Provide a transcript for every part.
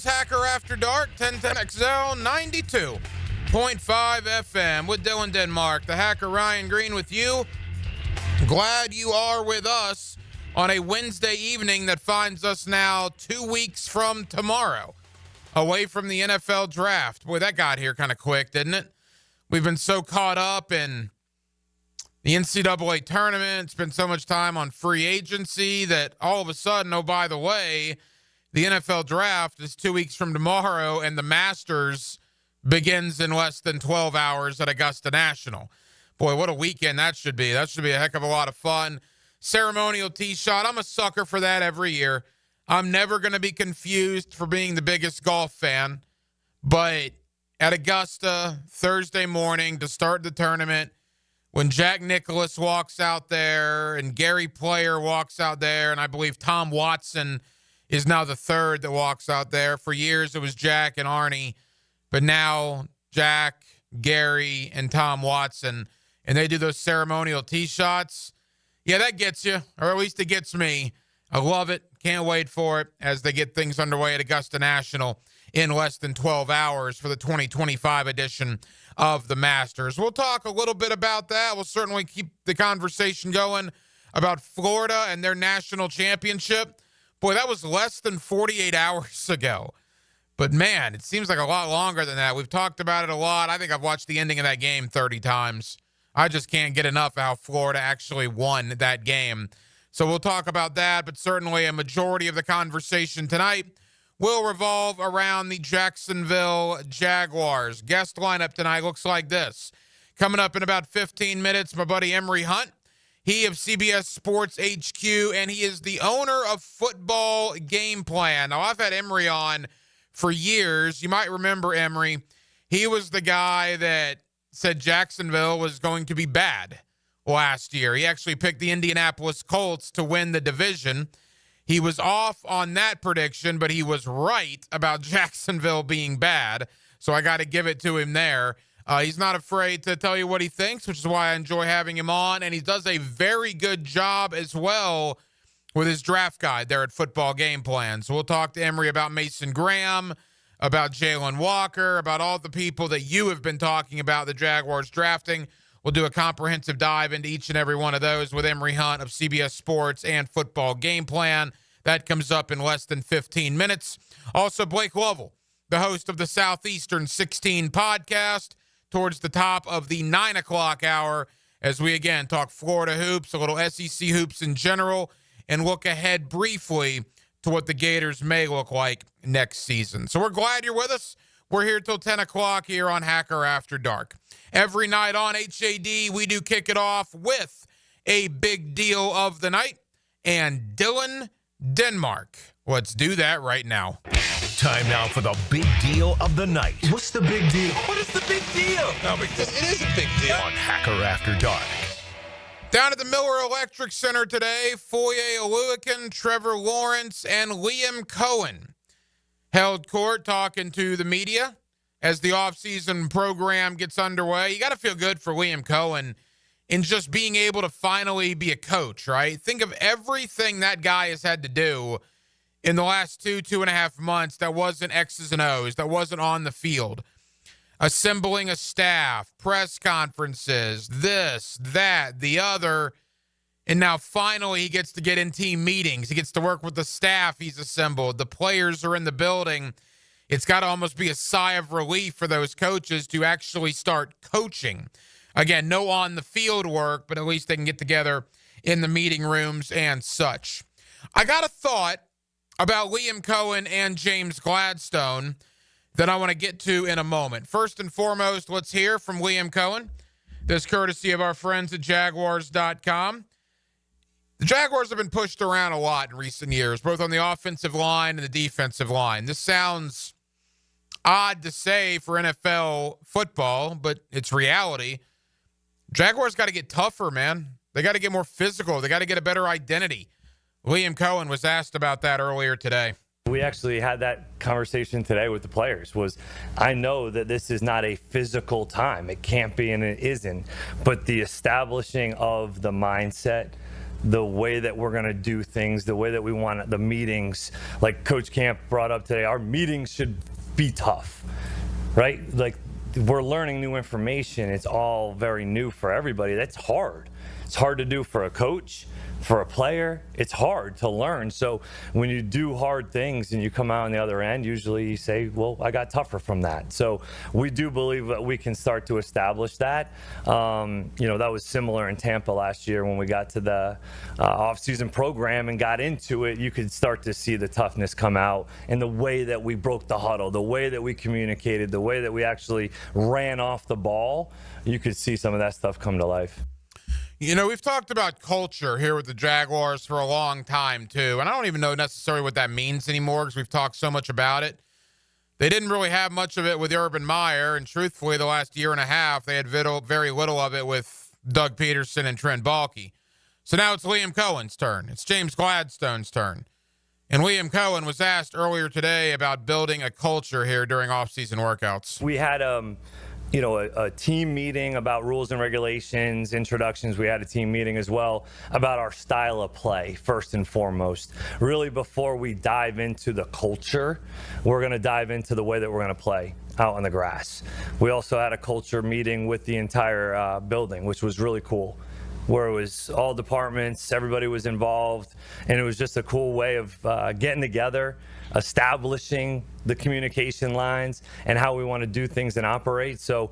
is Hacker After Dark, 1010XL, 92.5 FM with Dylan Denmark. The Hacker Ryan Green with you. Glad you are with us on a Wednesday evening that finds us now 2 weeks from tomorrow, away from the NFL draft. Boy, that got here kind of quick, didn't it? We've been so caught up in the NCAA tournament, spent so much time on free agency that all of a sudden, oh, by the way, the NFL draft is 2 weeks from tomorrow, and the Masters begins in less than 12 hours at Augusta National. Boy, what a weekend that should be. That should be a heck of a lot of fun. Ceremonial tee shot. I'm a sucker for that every year. I'm never going to be confused for being the biggest golf fan. But at Augusta, Thursday morning to start the tournament, when Jack Nicklaus walks out there and Gary Player walks out there, and I believe Tom Watson is now the third that walks out there. For years, it was Jack and Arnie. But now Jack, Gary, and Tom Watson, and they do those ceremonial tee shots. Yeah, that gets you, or at least it gets me. I love it. Can't wait for it as they get things underway at Augusta National in less than 12 hours for the 2025 edition of the Masters. We'll talk a little bit about that. We'll certainly keep the conversation going about Florida and their national championship. Boy, that was less than 48 hours ago. But, man, it seems like a lot longer than that. We've talked about it a lot. I think I've watched the ending of that game 30 times. I just can't get enough of how Florida actually won that game. So we'll talk about that, but certainly a majority of the conversation tonight will revolve around the Jacksonville Jaguars. Guest lineup tonight looks like this. Coming up in about 15 minutes, my buddy Emery Hunt. He of CBS Sports HQ, and he is the owner of Football Game Plan. Now, I've had Emery on for years. You might remember Emery. He was the guy that said Jacksonville was going to be bad last year. He actually picked the Indianapolis Colts to win the division. He was off on that prediction, but he was right about Jacksonville being bad. So I got to give it to him there. He's not afraid to tell you what he thinks, which is why I enjoy having him on. And he does a very good job as well with his draft guide there at Football Game Plan. So we'll talk to Emery about Mason Graham, about Jalen Walker, about all the people that you have been talking about the Jaguars drafting. We'll do a comprehensive dive into each and every one of those with Emery Hunt of CBS Sports and Football Game Plan. That comes up in less than 15 minutes. Also, Blake Lovell, the host of the Southeastern 16 podcast, towards the top of the 9 o'clock hour as we, again, talk Florida hoops, a little SEC hoops in general, and look ahead briefly to what the Gators may look like next season. So we're glad you're with us. We're here till 10 o'clock here on Hacker After Dark. Every night on HAD, we do kick it off with a big deal of the night. And Dylan Denmark. Let's do that right now. Time now for the big deal of the night. What's the big deal? What is the big deal? No, because it is a big deal. On Hacker After Dark. Down at the Miller Electric Center today, Foye Oluokun, Trevor Lawrence, and Liam Coen held court talking to the media as the offseason program gets underway. You got to feel good for Liam Coen in just being able to finally be a coach, right? Think of everything that guy has had to do in the last 2.5 months that wasn't X's and O's, that wasn't on the field. Assembling a staff, press conferences, this, that, the other. And now finally he gets to get in team meetings. He gets to work with the staff he's assembled. The players are in the building. It's got to almost be a sigh of relief for those coaches to actually start coaching. Again, no on-the-field work, but at least they can get together in the meeting rooms and such. I got a thought about Liam Coen and James Gladstone that I want to get to in a moment. First and foremost, let's hear from Liam Coen. This courtesy of our friends at Jaguars.com. The Jaguars have been pushed around a lot in recent years, both on the offensive line and the defensive line. This sounds odd to say for NFL football, but it's reality. Jaguars got to get tougher, man. They got to get more physical. They got to get a better identity. Liam Coen was asked about that earlier today. We actually had that conversation today with the players. I know that this is not a physical time. It can't be and it isn't. But the establishing of the mindset, the way that we're going to do things, the way that we want the meetings. Like Coach Camp brought up today, our meetings should be tough, right? Like, we're learning new information. It's all very new for everybody. That's hard. It's hard to do for a coach, for a player. It's hard to learn. So when you do hard things and you come out on the other end, usually you say, well, I got tougher from that. So we do believe that we can start to establish that. That was similar in Tampa last year when we got to the off-season program and got into it. You could start to see the toughness come out in the way that we broke the huddle, the way that we communicated, the way that we actually ran off the ball. You could see some of that stuff come to life. We've talked about culture here with the Jaguars for a long time, too. And I don't even know necessarily what that means anymore because we've talked so much about it. They didn't really have much of it with Urban Meyer. And truthfully, the last year and a half, they had very little of it with Doug Peterson and Trent Baalke. So now it's Liam Coen's turn. It's James Gladstone's turn. And Liam Coen was asked earlier today about building a culture here during off-season workouts. We had a team meeting about rules and regulations, introductions. We had a team meeting as well about our style of play, first and foremost. Really, before we dive into the culture, we're going to dive into the way that we're going to play out on the grass. We also had a culture meeting with the entire building, which was really cool, where it was all departments, everybody was involved, and it was just a cool way of getting together, establishing the communication lines and how we want to do things and operate. So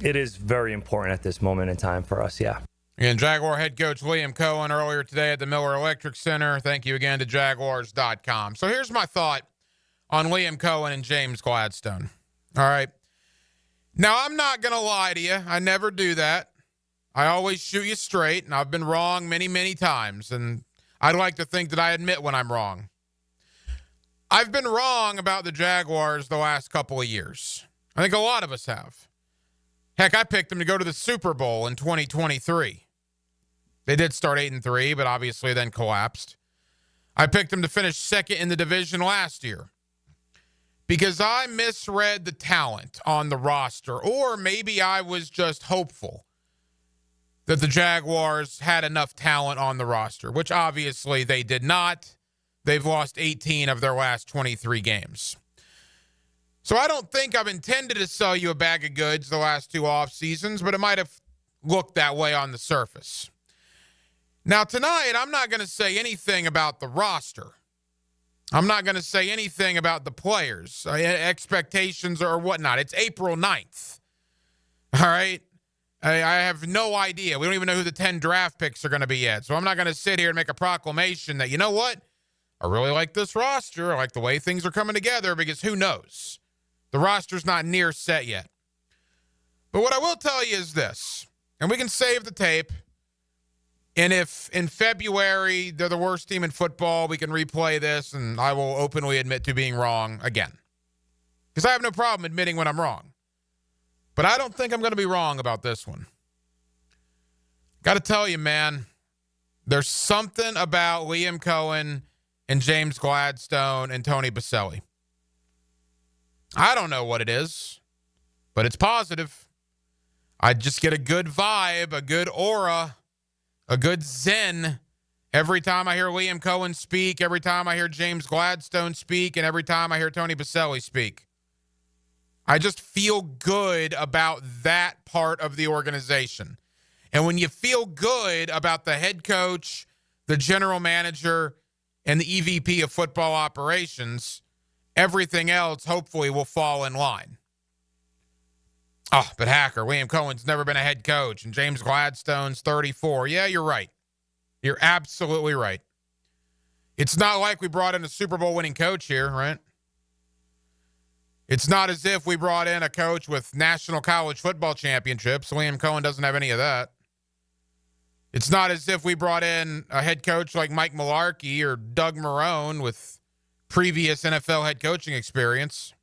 it is very important at this moment in time for us, yeah. And Jaguar head coach Liam Coen earlier today at the Miller Electric Center. Thank you again to Jaguars.com. So here's my thought on Liam Coen and James Gladstone. All right. Now, I'm not going to lie to you. I never do that. I always shoot you straight, and I've been wrong many, many times. And I'd like to think that I admit when I'm wrong. I've been wrong about the Jaguars the last couple of years. I think a lot of us have. Heck, I picked them to go to the Super Bowl in 2023. They did start 8-3, but obviously then collapsed. I picked them to finish second in the division last year because I misread the talent on the roster, or maybe I was just hopeful that the Jaguars had enough talent on the roster, which obviously they did not. They've lost 18 of their last 23 games. So I don't think I've intended to sell you a bag of goods the last two off seasons, but it might have looked that way on the surface. Now tonight, I'm not going to say anything about the roster. I'm not going to say anything about the players, expectations or whatnot. It's April 9th. All right? I have no idea. We don't even know who the 10 draft picks are going to be yet. So I'm not going to sit here and make a proclamation that, you know what? I really like this roster. I like the way things are coming together because who knows? The roster's not near set yet. But what I will tell you is this, and we can save the tape, and if in February they're the worst team in football, we can replay this, and I will openly admit to being wrong again. Because I have no problem admitting when I'm wrong. But I don't think I'm going to be wrong about this one. Got to tell you, man, there's something about Liam Coen and James Gladstone and Tony Boselli. I don't know what it is, but it's positive. I just get a good vibe, a good aura, a good zen every time I hear Liam Coen speak, every time I hear James Gladstone speak, and every time I hear Tony Boselli speak. I just feel good about that part of the organization. And when you feel good about the head coach, the general manager, and the EVP of football operations, everything else hopefully will fall in line. Oh, but Hacker, Liam Coen's never been a head coach, and James Gladstone's 34. Yeah, you're right. You're absolutely right. It's not like we brought in a Super Bowl winning coach here, right? It's not as if we brought in a coach with national college football championships. Liam Coen doesn't have any of that. It's not as if we brought in a head coach like Mike Mularkey or Doug Marrone with previous NFL head coaching experience.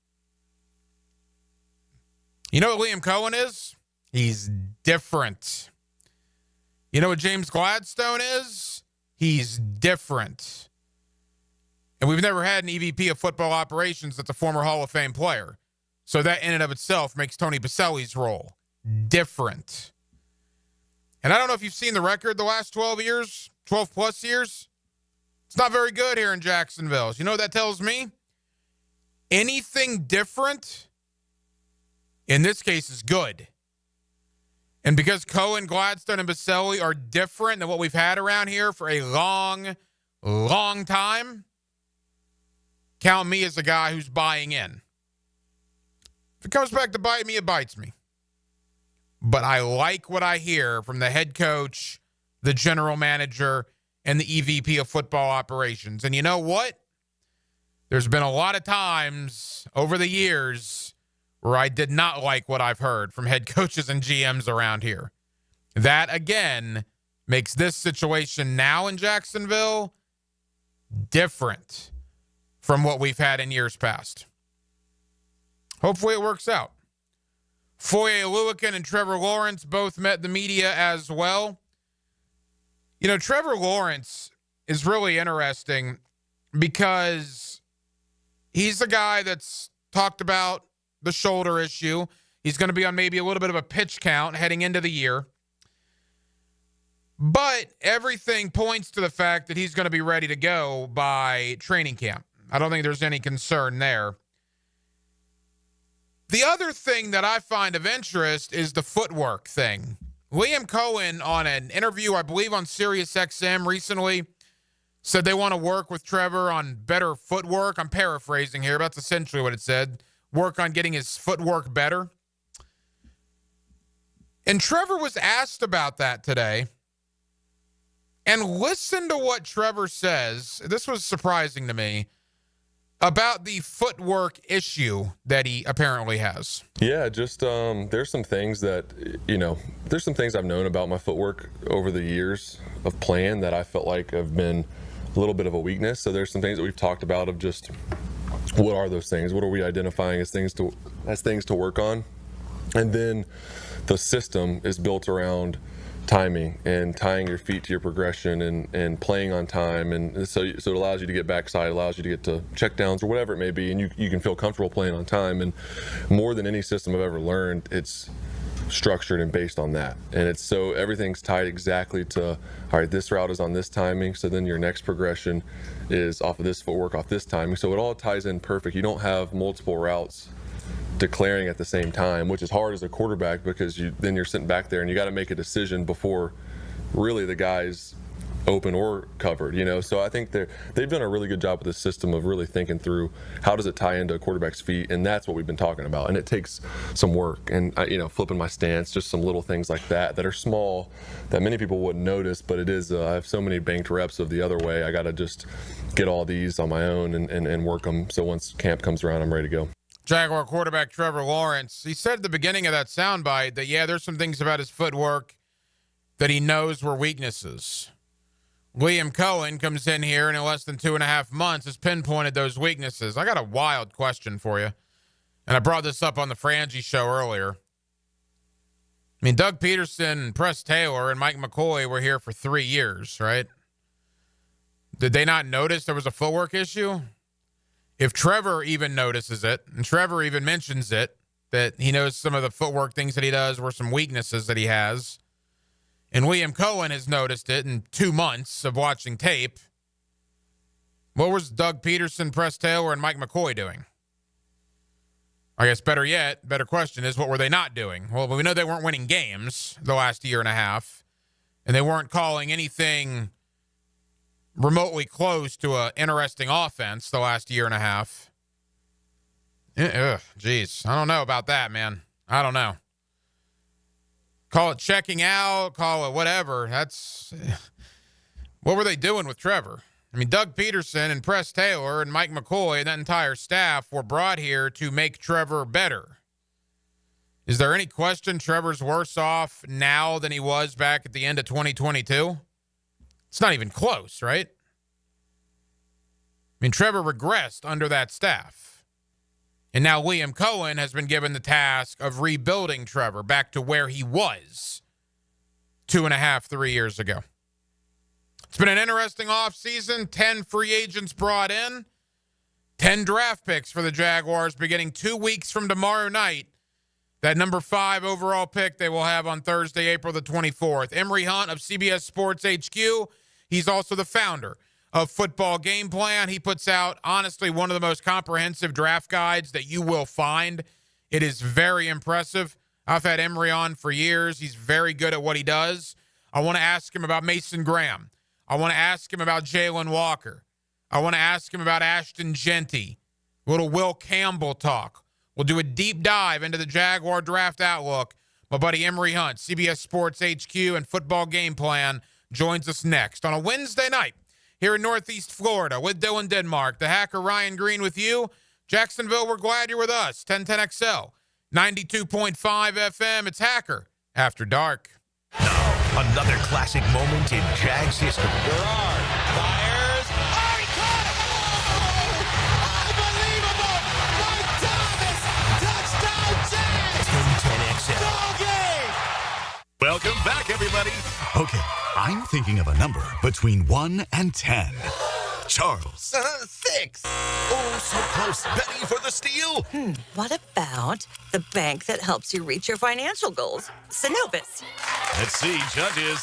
You know what Liam Coen is? He's different. You know what James Gladstone is? He's different. And we've never had an EVP of football operations that's a former Hall of Fame player. So that in and of itself makes Tony Boselli's role different. And I don't know if you've seen the record the last 12 years. 12 plus years. It's not very good here in Jacksonville. You know what that tells me? Anything different, in this case, is good. And because Coen, Gladstone, and Baselli are different than what we've had around here for a long, long time, count me as a guy who's buying in. If it comes back to bite me, it bites me. But I like what I hear from the head coach, the general manager, and the EVP of football operations. And you know what? There's been a lot of times over the years where I did not like what I've heard from head coaches and GMs around here. That, again, makes this situation now in Jacksonville different from what we've had in years past. Hopefully it works out. Foye Oluokun and Trevor Lawrence both met the media as well. You know, Trevor Lawrence is really interesting because he's a guy that's talked about the shoulder issue. He's going to be on maybe a little bit of a pitch count heading into the year. But everything points to the fact that he's going to be ready to go by training camp. I don't think there's any concern there. The other thing that I find of interest is the footwork thing. Liam Coen, on an interview, I believe on SiriusXM recently, said they want to work with Trevor on better footwork. I'm paraphrasing here, but that's essentially what it said. Work on getting his footwork better. And Trevor was asked about that today. And listen to what Trevor says. This was surprising to me. About the footwork issue that he apparently has. Yeah, just there's some things that, there's some things I've known about my footwork over the years of playing that I felt like have been a little bit of a weakness. So there's some things that we've talked about of just what are those things? What are we identifying as things to work on? And then the system is built around timing and tying your feet to your progression and playing on time, and so it allows you to get backside, allows you to get to check downs or whatever it may be, and you can feel comfortable playing on time. And more than any system I've ever learned, it's structured and based on that, and it's so everything's tied exactly to, all right, this route is on this timing, so then your next progression is off of this footwork off this timing, so it all ties in perfect. You don't have multiple routes declaring at the same time, which is hard as a quarterback because then you're sitting back there and you got to make a decision before really the guy's open or covered, So I think they've done a really good job with this system of really thinking through how does it tie into a quarterback's feet, and that's what we've been talking about. And it takes some work and flipping my stance, just some little things like that are small that many people wouldn't notice, but it is I have so many banked reps of the other way. I got to just get all these on my own and work them, so once camp comes around, I'm ready to go. Jaguar quarterback Trevor Lawrence, he said at the beginning of that soundbite that, there's some things about his footwork that he knows were weaknesses. Liam Coen comes in here and in less than 2.5 months has pinpointed those weaknesses. I got a wild question for you, and I brought this up on the Frangie show earlier. I mean, Doug Peterson, Press Taylor, and Mike McCoy were here for 3 years, right? Did they not notice there was a footwork issue? If Trevor even notices it, and Trevor even mentions it, that he knows some of the footwork things that he does were some weaknesses that he has, and Liam Coen has noticed it in 2 months of watching tape, what was Doug Peterson, Press Taylor, and Mike McCoy doing? I guess better question is, what were they not doing? Well, we know they weren't winning games the last year and a half, and they weren't calling anything remotely close to an interesting offense the last year and a half. Geez, I don't know about that, man. I don't know. Call it checking out, call it whatever. What were they doing with Trevor? I mean, Doug Peterson and Press Taylor and Mike McCoy and that entire staff were brought here to make Trevor better. Is there any question Trevor's worse off now than he was back at the end of 2022? It's not even close, right? I mean, Trevor regressed under that staff. And now Liam Coen has been given the task of rebuilding Trevor back to where he was 2.5, 3 years ago. It's been an interesting offseason. 10 free agents brought in. 10 draft picks for the Jaguars beginning 2 weeks from tomorrow night. That number 5 overall pick they will have on Thursday, April the 24th. Emory Hunt of CBS Sports HQ He's also the founder of Football Game Plan. He puts out, honestly, one of the most comprehensive draft guides that you will find. It is very impressive. I've had Emery on for years. He's very good at what he does. I want to ask him about Mason Graham. I want to ask him about Jalen Walker. I want to ask him about Ashton Genty. A little Will Campbell talk. We'll do a deep dive into the Jaguar draft outlook. My buddy Emery Hunt, CBS Sports HQ and Football Game Plan, joins us next on a Wednesday night here in Northeast Florida with Dylan Denmark. The Hacker Ryan Green with you. Jacksonville, we're glad you're with us. 1010XL, 92.5 FM. It's Hacker After Dark. Now, another classic moment in Jags history. Gerard fires. Oh, he caught it! Unbelievable! Mike Thomas! Touchdown, Jags! 1010XL. Ball game! Welcome back, everybody. Okay, I'm thinking of a number between 1 and 10. Charles. 6. Oh, so close. Betty for the steal. What about the bank that helps you reach your financial goals? Synovus. Let's see, judges.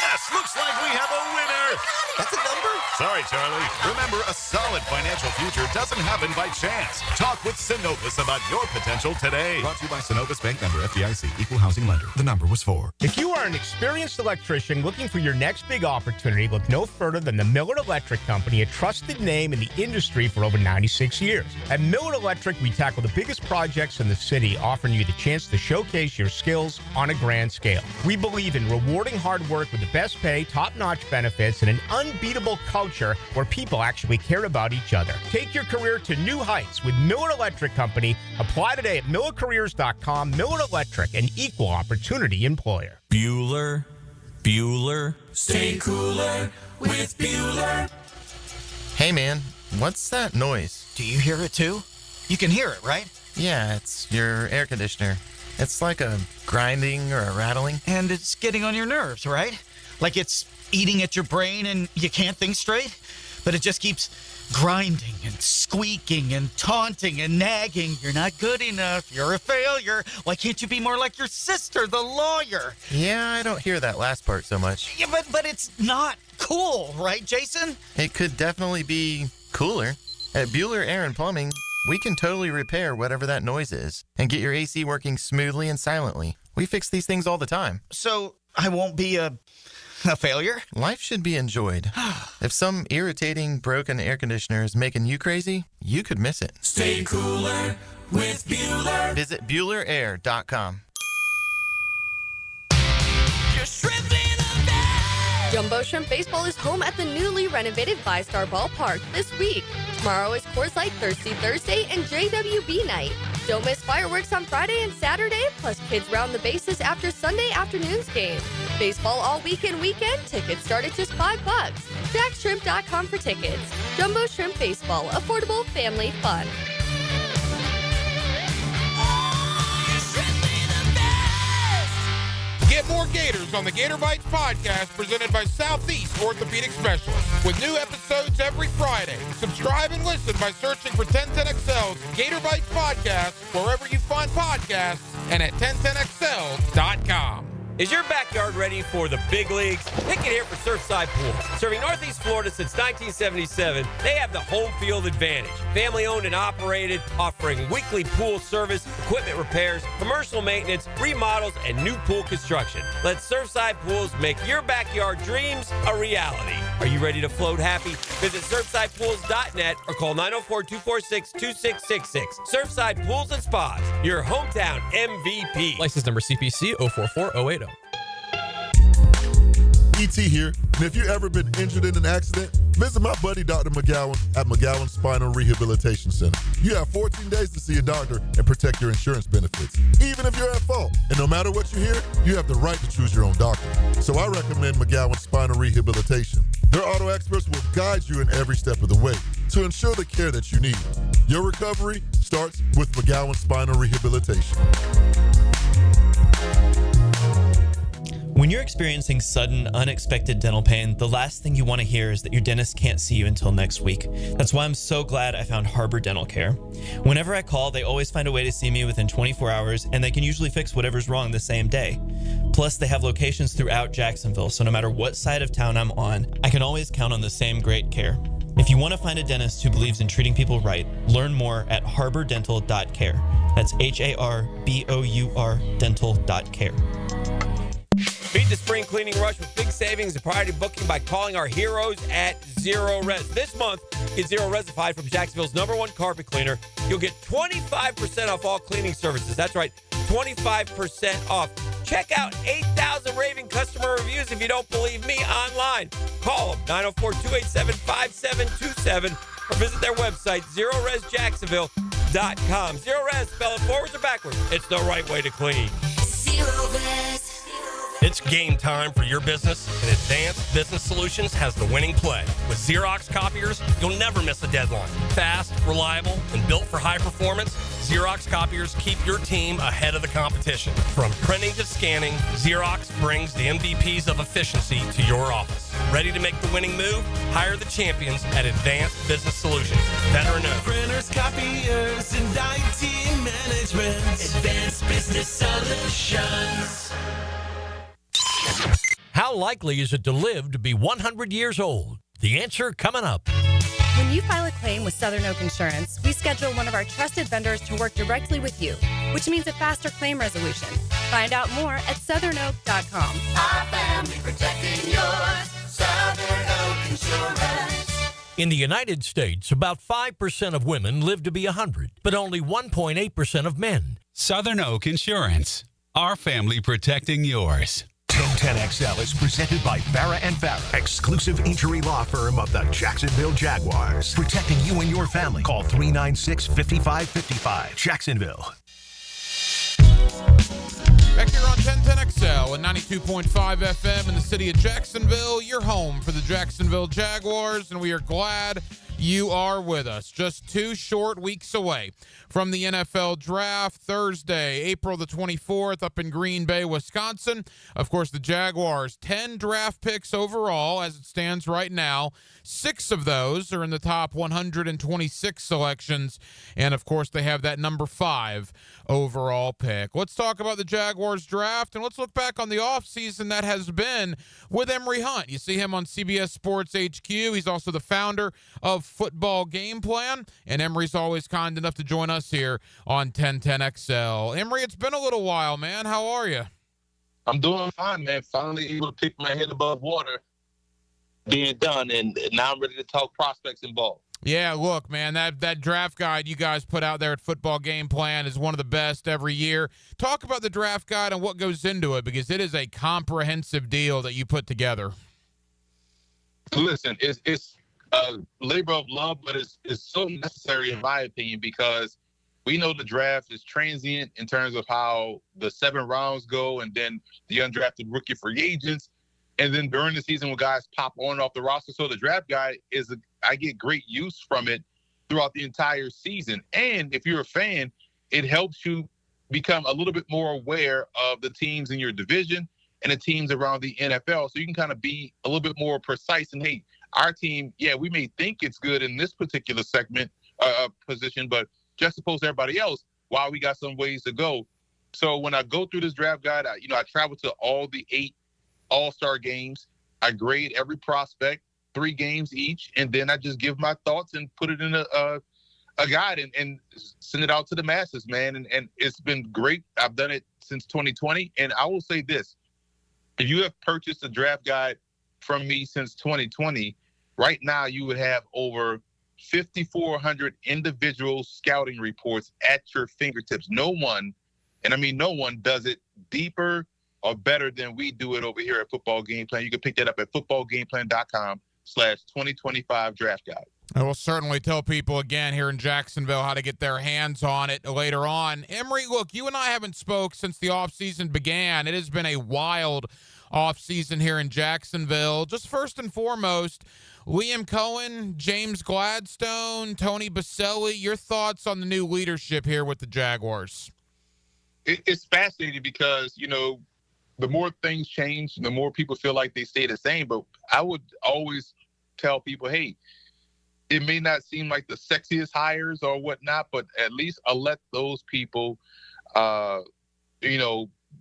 Yes, looks like we have a winner. That's a number? Sorry, Charlie. Remember, a solid financial future doesn't happen by chance. Talk with Synovus about your potential today. Brought to you by Synovus Bank, member FDIC, equal housing lender. The number was 4. If you are an experienced electrician looking for your next big opportunity, look no further than the Miller Electric Company, a trusted name in the industry for over 96 years. At Miller Electric, we tackle the biggest projects in the city, offering you the chance to showcase your skills on a grand scale. We believe in rewarding hard work with the best pay, top-notch benefits, and an unbeatable culture where people actually care about each other. Take your career to new heights with Miller Electric Company. Apply today at millercareers.com. Miller Electric, an equal opportunity employer. Bueller, stay cooler with Bueller. Hey man, what's that noise? Do you hear it too? You can hear it, right? Yeah, it's your air conditioner. It's like a grinding or a rattling. And it's getting on your nerves, right? Like it's eating at your brain and you can't think straight, but it just keeps grinding and squeaking and taunting and nagging. You're not good enough. You're a failure. Why can't you be more like your sister, the lawyer? Yeah, I don't hear that last part so much. Yeah, but it's not cool, right, Jason? It could definitely be cooler. At Bueller Air and Plumbing, we can totally repair whatever that noise is and get your AC working smoothly and silently. We fix these things all the time. So I won't be a failure? Life should be enjoyed. If some irritating, broken air conditioner is making you crazy, you could miss it. Stay cooler with Bueller. Visit BuellerAir.com. Your shrimp in a bag. Jumbo Shrimp Baseball is home at the newly renovated Five-Star Ballpark this week. Tomorrow is Coors Light Thirsty Thursday and JWB Night. Don't miss fireworks on Friday and Saturday, plus kids round the bases after Sunday afternoon's game. Baseball all weekend. Tickets start at just $5. JackShrimp.com for tickets. Jumbo Shrimp Baseball. Affordable family fun. Get more Gators on the Gator Bites podcast presented by Southeast Orthopedic Specialists with new episodes every Friday. Subscribe and listen by searching for 1010XL's Gator Bites podcast wherever you find podcasts and at 1010XL.com. Is your backyard ready for the big leagues? Pick it here for Surfside Pools. Serving Northeast Florida since 1977, they have the home field advantage. Family owned and operated, offering weekly pool service, equipment repairs, commercial maintenance, remodels, and new pool construction. Let Surfside Pools make your backyard dreams a reality. Are you ready to float happy? Visit SurfsidePools.net or call 904-246-2666. Surfside Pools and Spas, your hometown MVP. License number CPC 044080. ET here, and if you've ever been injured in an accident, visit my buddy Dr. McGowan at McGowan Spinal Rehabilitation Center. You have 14 days to see a doctor and protect your insurance benefits, even if you're at fault. And no matter what you hear, you have the right to choose your own doctor. So I recommend McGowan Spinal Rehabilitation. Their auto experts will guide you in every step of the way to ensure the care that you need. Your recovery starts with McGowan Spinal Rehabilitation. When you're experiencing sudden, unexpected dental pain, the last thing you want to hear is that your dentist can't see you until next week. That's why I'm so glad I found Harbor Dental Care. Whenever I call, they always find a way to see me within 24 hours, and they can usually fix whatever's wrong the same day. Plus, they have locations throughout Jacksonville, so no matter what side of town I'm on, I can always count on the same great care. If you want to find a dentist who believes in treating people right, learn more at harbordental.care. That's HARBOUR dental.care. Beat the spring cleaning rush with big savings and priority booking by calling our heroes at Zero Res. This month, get Zero Resified from Jacksonville's #1 carpet cleaner. You'll get 25% off all cleaning services. That's right, 25% off. Check out 8,000 raving customer reviews if you don't believe me online. Call them, 904-287-5727, or visit their website, ZeroResJacksonville.com. Zero Res, spell it forwards or backwards. It's the right way to clean. Zero Res. It's game time for your business, and Advanced Business Solutions has the winning play. With Xerox copiers, you'll never miss a deadline. Fast, reliable, and built for high performance, Xerox copiers keep your team ahead of the competition. From printing to scanning, Xerox brings the MVPs of efficiency to your office. Ready to make the winning move? Hire the champions at Advanced Business Solutions. Veteran owned. Printers, copiers, and IT management. Advanced Business Solutions. How likely is it to live to be 100 years old? The answer coming up. When you file a claim with Southern Oak Insurance, we schedule one of our trusted vendors to work directly with you, which means a faster claim resolution. Find out more at southernoak.com. Our family protecting yours. Southern Oak Insurance. In the United States, about 5% of women live to be 100, but only 1.8% of men. Southern Oak Insurance. Our family protecting yours. 1010XL is presented by Farah & Farah, exclusive injury law firm of the Jacksonville Jaguars. Protecting you and your family. Call 396-5555. Jacksonville. Back here on 1010XL and 92.5 FM in the city of Jacksonville, your home for the Jacksonville Jaguars, and we are glad you are with us. Just 2 short weeks away from the NFL Draft, Thursday, April the 24th, up in Green Bay, Wisconsin. Of course, the Jaguars, 10 draft picks overall as it stands right now. 6 of those are in the top 126 selections, and of course, they have that number 5 overall pick. Let's talk about the Jaguars draft, and let's look back on the offseason that has been with Emory Hunt. You see him on CBS Sports HQ. He's also the founder of Football Game Plan, and Emory's always kind enough to join us here on 1010XL. Emory, it's been a little while, man. How are you? I'm doing fine, man. Finally able to pick my head above water, being done, and now I'm ready to talk prospects and ball. Yeah, look, man, that draft guide you guys put out there at Football Game Plan is one of the best every year. Talk about the draft guide and what goes into it, because it is a comprehensive deal that you put together. Listen, it's a labor of love, but it's so necessary in my opinion, because we know the draft is transient in terms of how the 7 rounds go, and then the undrafted rookie free agents, and then during the season when guys pop on and off the roster. So the draft guide I get great use from it throughout the entire season. And if you're a fan, it helps you become a little bit more aware of the teams in your division and the teams around the NFL. So you can kind of be a little bit more precise. And hey, our team, yeah, we may think it's good in this particular segment position, but just opposed to everybody else, wow, we got some ways to go. So when I go through this draft guide, I travel to all the 8 All-Star games. I grade every prospect, 3 games each, and then I just give my thoughts and put it in a guide and send it out to the masses, man. And it's been great. I've done it since 2020. And I will say this, if you have purchased a draft guide from me since 2020, right now you would have over 5,400 individual scouting reports at your fingertips. No one, and I mean no one, does it deeper or better than we do it over here at Football Game Plan. You can pick that up at footballgameplan.com/2025 draft guide. I will certainly tell people again here in Jacksonville how to get their hands on it later on. Emory, look, you and I haven't spoke since the offseason began. It has been a wild offseason here in Jacksonville. Just first and foremost, Liam Coen, James Gladstone, Tony Baselli, your thoughts on the new leadership here with the Jaguars? It's fascinating because, the more things change, the more people feel like they stay the same. But I would always tell people, hey, it may not seem like the sexiest hires or whatnot, but at least I'll let those people,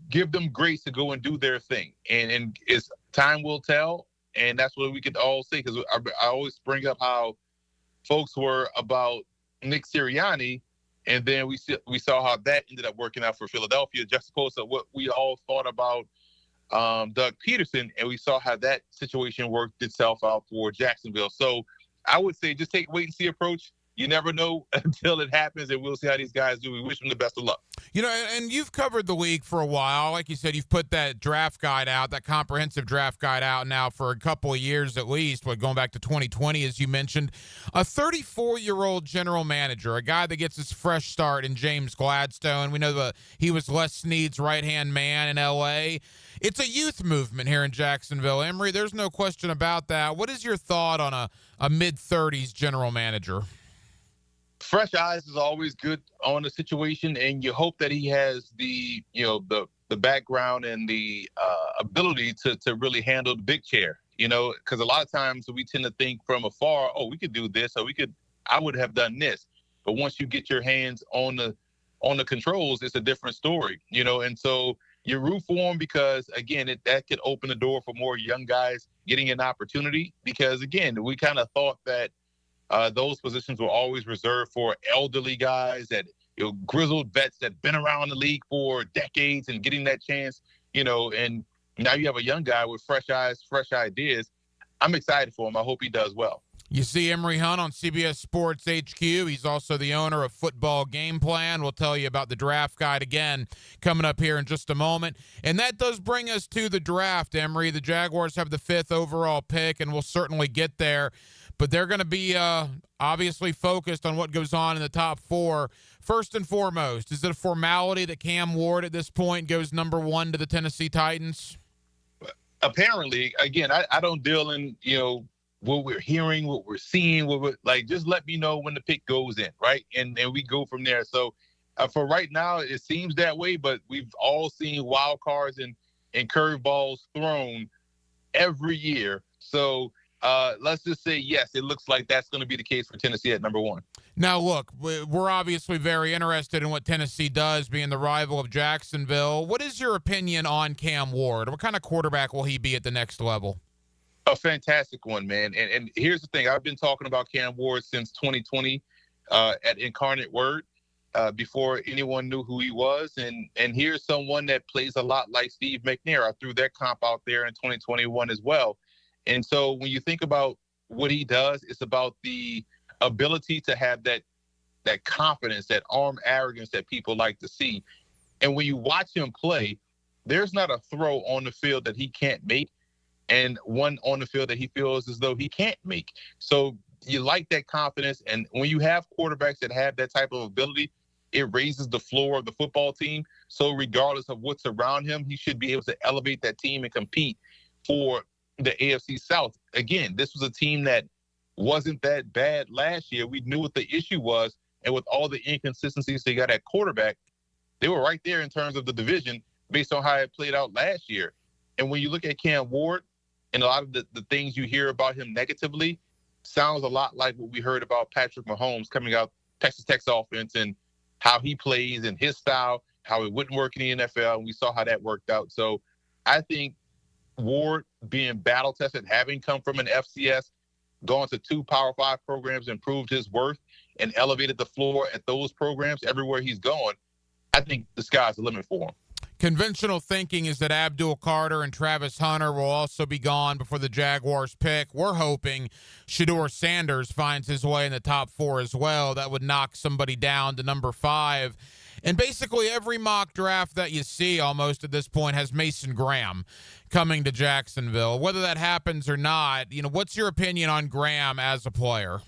give them grace to go and do their thing. And it's time will tell. And that's what we could all say, because I always bring up how folks were about Nick Sirianni, and then we saw how that ended up working out for Philadelphia, juxtaposed to what we all thought about Doug Peterson, and we saw how that situation worked itself out for Jacksonville. So I would say just take a wait-and-see approach. You never know until it happens, and we'll see how these guys do. We wish them the best of luck. And you've covered the league for a while. Like you said, you've put that draft guide out, that comprehensive draft guide out now for a couple of years at least, going back to 2020, as you mentioned. A 34-year-old general manager, a guy that gets his fresh start in James Gladstone. We know that he was Les Snead's right-hand man in L.A. It's a youth movement here in Jacksonville. Emory, there's no question about that. What is your thought on a mid-30s general manager? Fresh eyes is always good on the situation, and you hope that he has the background and the ability to really handle the big chair, because a lot of times we tend to think from afar, oh, we could do this, or I would have done this. But once you get your hands on the controls, it's a different story, and so you root for him, because again, that could open the door for more young guys getting an opportunity, because again, we kind of thought that those positions were always reserved for elderly guys, that grizzled vets that been around the league for decades and getting that chance, and now you have a young guy with fresh eyes, fresh ideas. I'm excited for him. I hope he does well. You see Emory Hunt on CBS Sports HQ. He's also the owner of Football Game Plan. We'll tell you about the draft guide again coming up here in just a moment. And that does bring us to the draft, Emory. The Jaguars have the 5th overall pick, and we'll certainly get there. But they're going to be obviously focused on what goes on in the top 4. First and foremost, is it a formality that Cam Ward at this point goes number 1 to the Tennessee Titans? Apparently. Again, I don't deal in, what we're hearing, what we're seeing, just let me know when the pick goes in, right? And we go from there. So for right now, it seems that way, but we've all seen wild cards and curveballs thrown every year. So let's just say, yes, it looks like that's going to be the case for Tennessee at number 1. Now, look, we're obviously very interested in what Tennessee does, being the rival of Jacksonville. What is your opinion on Cam Ward? What kind of quarterback will he be at the next level? A fantastic one, man. And here's the thing. I've been talking about Cam Ward since 2020 at Incarnate Word, before anyone knew who he was. And here's someone that plays a lot like Steve McNair. I threw that comp out there in 2021 as well. And so when you think about what he does, it's about the ability to have that confidence, that arm arrogance that people like to see. And when you watch him play, there's not a throw on the field that he can't make, and one on the field that he feels as though he can't make. So you like that confidence. And when you have quarterbacks that have that type of ability, it raises the floor of the football team. So regardless of what's around him, he should be able to elevate that team and compete for the AFC South. Again, this was a team that wasn't that bad last year. We knew what the issue was. And with all the inconsistencies they got at quarterback, they were right there in terms of the division based on how it played out last year. And when you look at Cam Ward, and a lot of the things you hear about him negatively sounds a lot like what we heard about Patrick Mahomes coming out Texas Tech's offense and how he plays and his style, how it wouldn't work in the NFL. And we saw how that worked out. So I think Ward being battle tested, having come from an FCS, going to 2 Power 5 programs, and proved his worth and elevated the floor at those programs everywhere he's going, I think the sky's the limit for him. Conventional thinking is that Abdul Carter and Travis Hunter will also be gone before the Jaguars pick. We're hoping Shedeur Sanders finds his way in the top 4 as well. That would knock somebody down to number 5. And basically every mock draft that you see almost at this point has Mason Graham coming to Jacksonville. Whether that happens or not, what's your opinion on Graham as a player?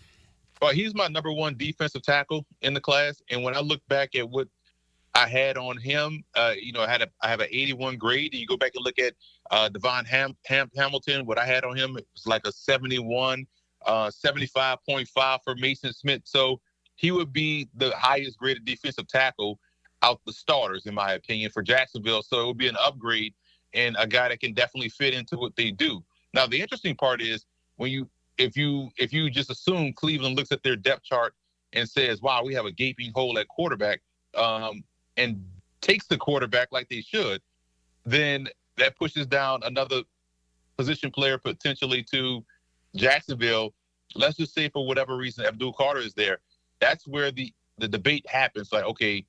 Well, he's my number 1 defensive tackle in the class. And when I look back at what I had on him, I have an 81 grade. And you go back and look at Devon Hamilton. What I had on him, it was like a 71, 75.5 for Mason Smith. So he would be the highest graded defensive tackle out the starters, in my opinion, for Jacksonville. So it would be an upgrade. and a guy that can definitely fit into what they do. Now, the interesting part is if you just assume Cleveland looks at their depth chart and says, wow, we have a gaping hole at quarterback, and takes the quarterback like they should, then that pushes down another position player potentially to Jacksonville. Let's just say for whatever reason Abdul Carter is there. That's where the debate happens. Like, okay,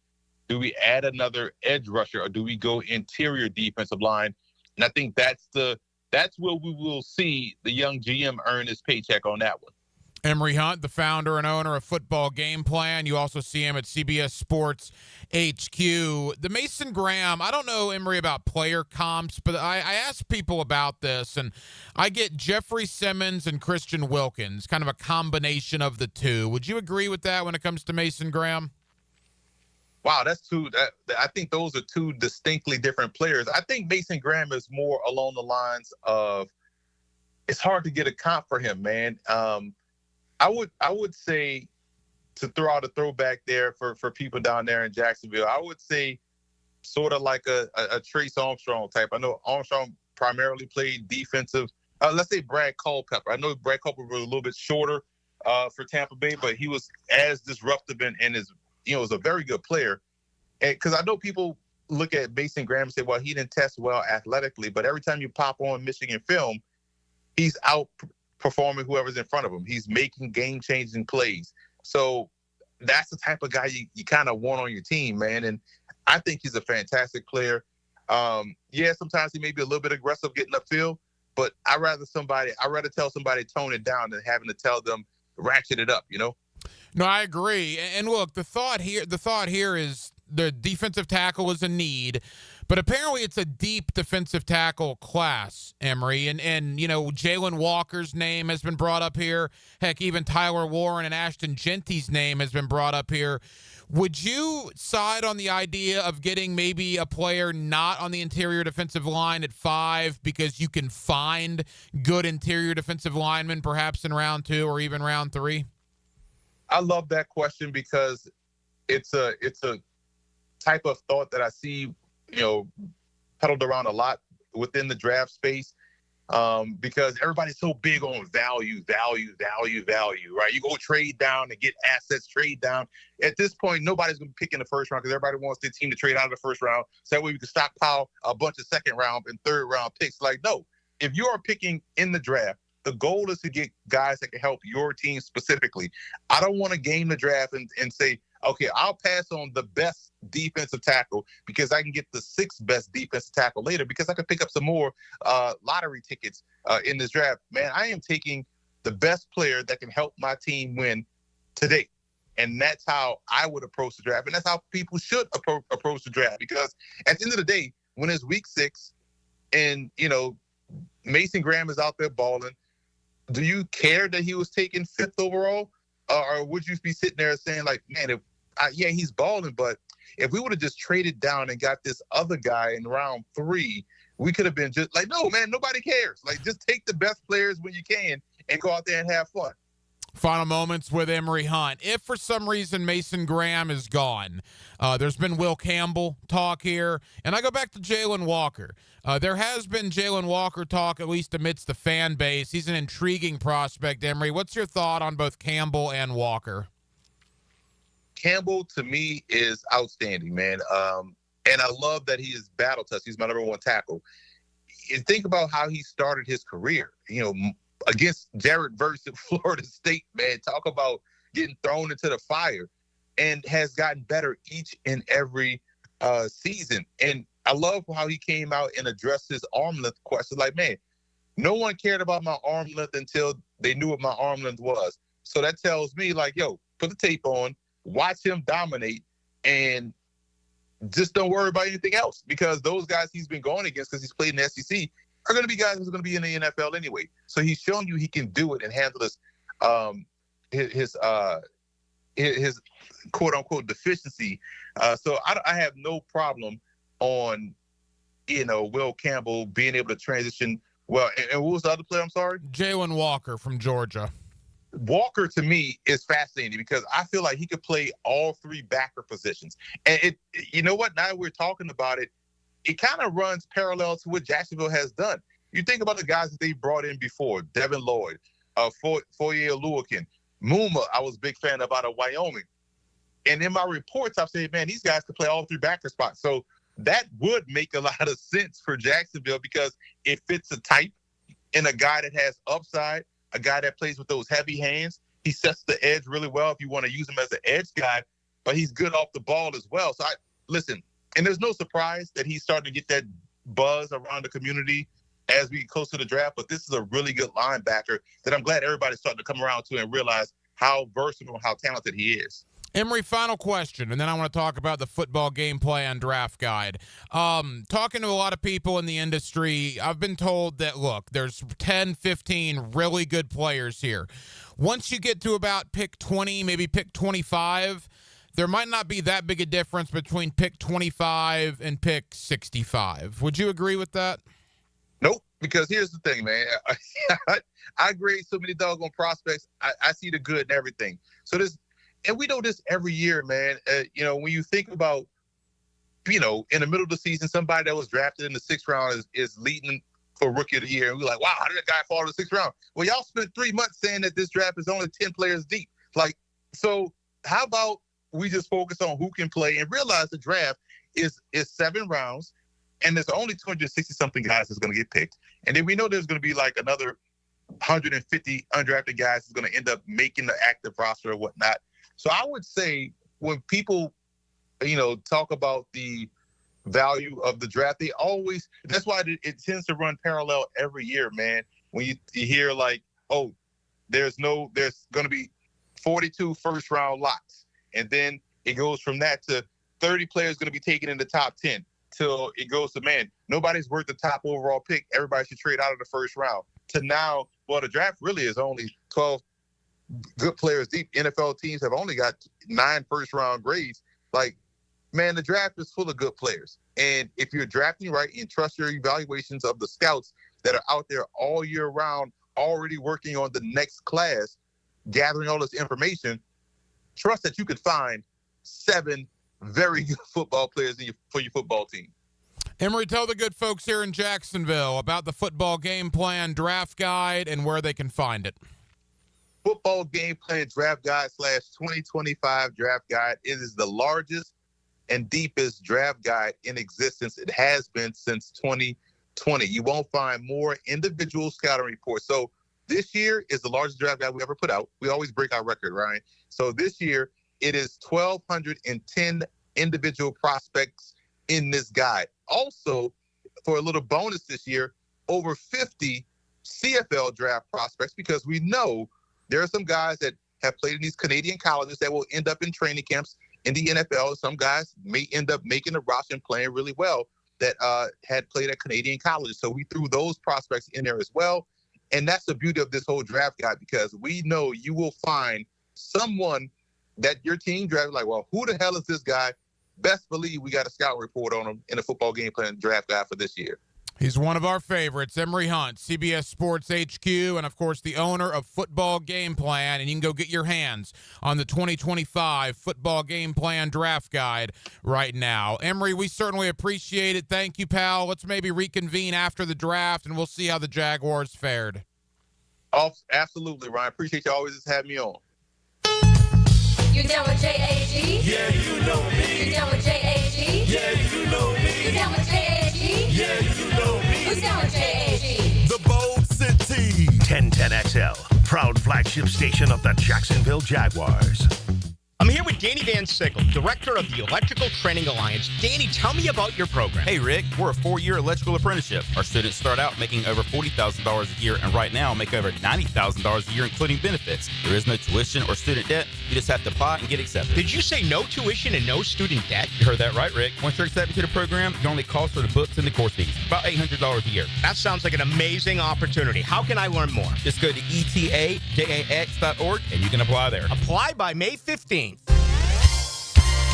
do we add another edge rusher or do we go interior defensive line? And I think that's where we will see the young GM earn his paycheck on that one. Emory Hunt, the founder and owner of Football Game Plan. You also see him at CBS Sports HQ. The Mason Graham, I don't know, Emory, about player comps, but I ask people about this, and I get Jeffrey Simmons and Christian Wilkins, kind of a combination of the two. Would you agree with that when it comes to Mason Graham? Wow, that's two. I think those are two distinctly different players. I think Mason Graham is more along the lines of it's hard to get a comp for him, man. I would say, to throw out a throwback there for people down there in Jacksonville, I would say sort of like a Trace Armstrong type. I know Armstrong primarily played defensive. Let's say Brad Culpepper. I know Brad Culpepper was a little bit shorter for Tampa Bay, but he was as disruptive and was a very good player. Because I know people look at Mason Graham and say, well, he didn't test well athletically, but every time you pop on Michigan film, he's outperforming whoever's in front of him. He's making game-changing plays. So that's the type of guy you kind of want on your team, man. And I think he's a fantastic player. Sometimes he may be a little bit aggressive getting upfield, but I'd rather tell somebody tone it down than having to tell them ratchet it up, No, I agree. And look, the thought here is the defensive tackle is a need, but apparently it's a deep defensive tackle class, Emory. And Jalen Walker's name has been brought up here. Heck, even Tyler Warren and Ashton Genty's name has been brought up here. Would you side on the idea of getting maybe a player not on the interior defensive line at 5 because you can find good interior defensive linemen perhaps in round 2 or even round 3? I love that question because it's a type of thought that I see, peddled around a lot within the draft space, because everybody's so big on value, right? You go trade down and get assets, trade down. At this point, nobody's going to pick in the first round because everybody wants their team to trade out of the first round. So that way we can stockpile a bunch of second round and third round picks. Like, no, if you are picking in the draft, the goal is to get guys that can help your team specifically. I don't want to game the draft and say, okay, I'll pass on the best defensive tackle because I can get the 6th best defensive tackle later because I can pick up some more lottery tickets in this draft. Man, I am taking the best player that can help my team win today. And that's how I would approach the draft. And that's how people should approach the draft, because at the end of the day, when it's week 6 and, Mason Graham is out there balling, do you care that he was taken 5th overall? Or would you be sitting there saying, like, man, he's balling, but if we would have just traded down and got this other guy in round 3, we could have been just like, no, man, nobody cares. Like, just take the best players when you can and go out there and have fun. Final moments with Emory Hunt. If for some reason Mason Graham is gone, there's been Will Campbell talk here, and I go back to Jalen Walker. There has been Jalen Walker talk, at least amidst the fan base. He's an intriguing prospect, Emory. What's your thought on both Campbell and Walker? Campbell, to me, is outstanding, man. And I love that he is battle tested. He's my number 1 tackle. And think about how he started his career, against Jared Verse at Florida State, man. Talk about getting thrown into the fire, and has gotten better each and every season. And I love how he came out and addressed his arm length question. Like, man, no one cared about my arm length until they knew what my arm length was. So that tells me, like, yo, put the tape on, watch him dominate, and just don't worry about anything else, because those guys he's been going against, because he's played in the SEC, are going to be guys who's going to be in the NFL anyway. So he's shown you he can do it and handle this, his quote unquote deficiency. So I have no problem on, Will Campbell being able to transition well. And what was the other player? I'm sorry? Jalen Walker from Georgia. Walker, to me, is fascinating because I feel like he could play all 3 backer positions. And you know what? Now we're talking about it. it kind of runs parallel to what Jacksonville has done. You think about the guys that they brought in before, Devin Lloyd, Foye Oluokun, Muma, I was a big fan of out of Wyoming. And in my reports, I've said, man, these guys could play all three backer spots. So that would make a lot of sense for Jacksonville because it fits a type and a guy that has upside, a guy that plays with those heavy hands. He sets the edge really well if you want to use him as an edge guy, but he's good off the ball as well. So listen, and there's no surprise that he's starting to get that buzz around the community as we get close to the draft, but this is a really good linebacker that I'm glad everybody's starting to come around to and realize how versatile, how talented he is. Emery, final question, and then I want to talk about the football game plan draft guide. Talking to a lot of people in the industry, I've been told that, look, there's 10, 15 really good players here. Once you get to about pick 20, maybe pick 25, there might not be that big a difference between pick 25 and pick 65. Would you agree with that? Nope, because here's the thing, man. I grade so many doggone prospects. I see the good and everything. So and we know this every year, man. When you think about, in the middle of the season, somebody that was drafted in the 6th round is leading for Rookie of the Year. And we're like, wow, how did that guy fall to the 6th round? Well, y'all spent 3 months saying that this draft is only 10 players deep. So how about we just focus on who can play and realize the draft is 7 rounds. And there's only 260-something guys that's going to get picked. And then we know there's going to be like another 150 undrafted guys that's going to end up making the active roster or whatnot. So I would say when people, talk about the value of the draft, that's why it tends to run parallel every year, man. When you hear like, oh, there's going to be 42 first-round locks. And then it goes from that to 30 players going to be taken in the top 10. Till it goes to, man, nobody's worth the top overall pick. Everybody should trade out of the first round. To now, well, the draft really is only 12 good players deep. NFL teams have only got 9 first-round grades. Man, the draft is full of good players. And if you're drafting right and trust your evaluations of the scouts that are out there all year round, already working on the next class, gathering all this information, trust that you could find 7 very good football players for your football team. Emery, tell the good folks here in Jacksonville about the football game plan draft guide and where they can find it. Football game plan draft guide / 2025 draft guide. It is the largest and deepest draft guide in existence. It has been since 2020. You won't find more individual scouting reports. So this year is the largest draft guide we ever put out. We always break our record, Ryan. So this year, it is 1,210 individual prospects in this guide. Also, for a little bonus this year, over 50 CFL draft prospects, because we know there are some guys that have played in these Canadian colleges that will end up in training camps in the NFL. Some guys may end up making the roster and playing really well that had played at Canadian colleges. So we threw those prospects in there as well. And that's the beauty of this whole draft guide, because we know you will find someone that your team drafted, like, well, who the hell is this guy? Best believe we got a scout report on him in the football game plan draft guide for this year. He's one of our favorites, Emery Hunt, CBS Sports HQ, and, of course, the owner of Football Game Plan. And you can go get your hands on the 2025 Football Game Plan Draft Guide right now. Emery, we certainly appreciate it. Thank you, pal. Let's maybe reconvene after the draft, and we'll see how the Jaguars fared. Oh, absolutely, Ryan. Appreciate you always just having me on. You down with J-A-G? Yeah, you know me. You down with J-A-G? Yeah, you know me. You down with J-A-G? Yeah, you know me. Who's down with J-A-G? The Bold City. 1010XL, proud flagship station of the Jacksonville Jaguars. I'm here with Danny Van Sickle, director of the Electrical Training Alliance. Danny, tell me about your program. Hey, Rick, we're a 4-year electrical apprenticeship. Our students start out making over $40,000 a year and right now make over $90,000 a year, including benefits. There is no tuition or student debt. You just have to apply and get accepted. Did you say no tuition and no student debt? You heard that right, Rick. Once you're accepted to the program, your only cost for the books and the course fees, about $800 a year. That sounds like an amazing opportunity. How can I learn more? Just go to etajax.org and you can apply there. Apply by May 15th.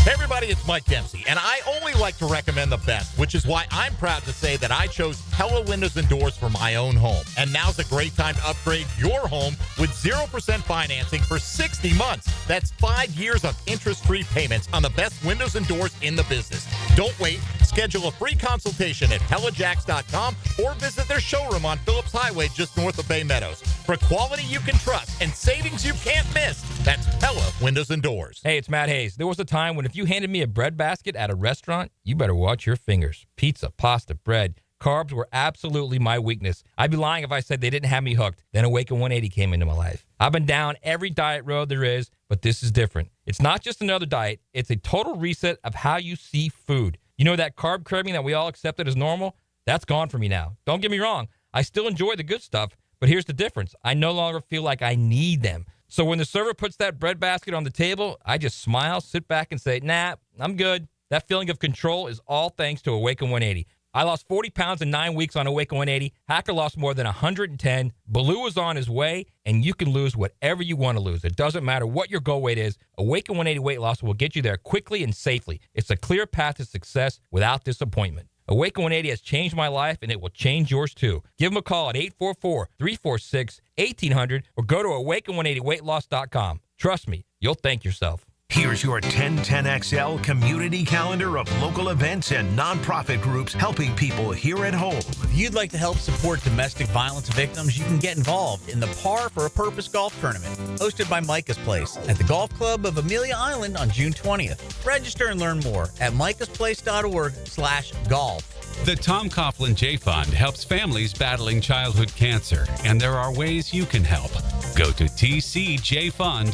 Hey everybody, it's Mike Dempsey, and I only like to recommend the best, which is why I'm proud to say that I chose Pella Windows and Doors for my own home. And now's a great time to upgrade your home with 0% financing for 60 months. That's 5 years of interest-free payments on the best windows and doors in the business. Don't wait. Schedule a free consultation at PellaJacks.com or visit their showroom on Phillips Highway just north of Bay Meadows. For quality you can trust and savings you can't miss, that's Pella Windows and Doors. Hey, it's Matt Hayes. There was a time when if you handed me a bread basket at a restaurant, you better watch your fingers. Pizza, pasta, bread. Carbs were absolutely my weakness. I'd be lying if I said they didn't have me hooked. Then Awaken 180 came into my life. I've been down every diet road there is, but this is different. It's not just another diet. It's a total reset of how you see food. You know that carb craving that we all accepted as normal? That's gone for me now. Don't get me wrong. I still enjoy the good stuff, but here's the difference. I no longer feel like I need them. So when the server puts that bread basket on the table, I just smile, sit back, and say, nah, I'm good. That feeling of control is all thanks to Awaken 180. I lost 40 pounds in 9 weeks on Awaken 180. Hacker lost more than 110. Baloo is on his way, and you can lose whatever you want to lose. It doesn't matter what your goal weight is. Awaken 180 weight loss will get you there quickly and safely. It's a clear path to success without disappointment. Awaken 180 has changed my life, and it will change yours too. Give them a call at 844-346-1800 or go to awaken180weightloss.com. Trust me, you'll thank yourself. Here's your 1010XL community calendar of local events and nonprofit groups helping people here at home. If you'd like to help support domestic violence victims, you can get involved in the Par for a Purpose golf tournament, hosted by Micah's Place at the Golf Club of Amelia Island on June 20th. Register and learn more at micahsplace.org/golf. The Tom Coughlin J Fund helps families battling childhood cancer, and there are ways you can help. Go to tcjfund.org.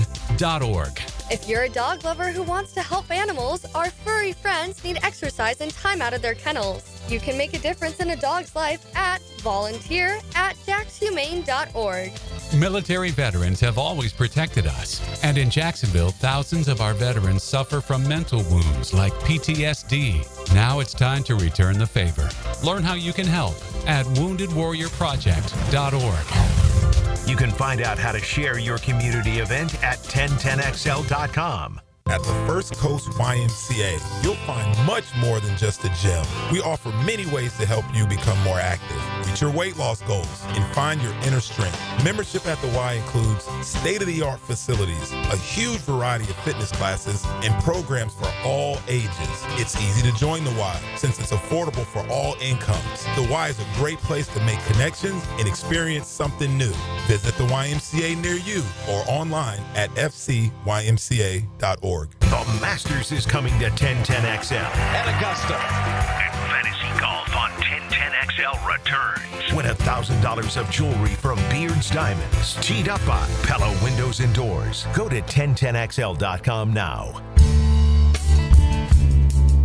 If you're a dog lover who wants to help animals, our furry friends need exercise and time out of their kennels. You can make a difference in a dog's life at volunteer@jackshumane.org. Military veterans have always protected us, and in Jacksonville, thousands of our veterans suffer from mental wounds like PTSD. Now it's time to return the favor. Learn how you can help at woundedwarriorproject.org. You can find out how to share your community event at 1010XL.com. At the First Coast YMCA, you'll find much more than just a gym. We offer many ways to help you become more active, reach your weight loss goals, and find your inner strength. Membership at the Y includes state-of-the-art facilities, a huge variety of fitness classes, and programs for all ages. It's easy to join the Y since it's affordable for all incomes. The Y is a great place to make connections and experience something new. Visit the YMCA near you or online at fcymca.org. The Masters is coming to 1010XL at Augusta. And Fantasy Golf on 1010XL returns. Win $1,000 of jewelry from Beards Diamonds. Teed up by Pella Windows and Doors. Go to 1010XL.com now.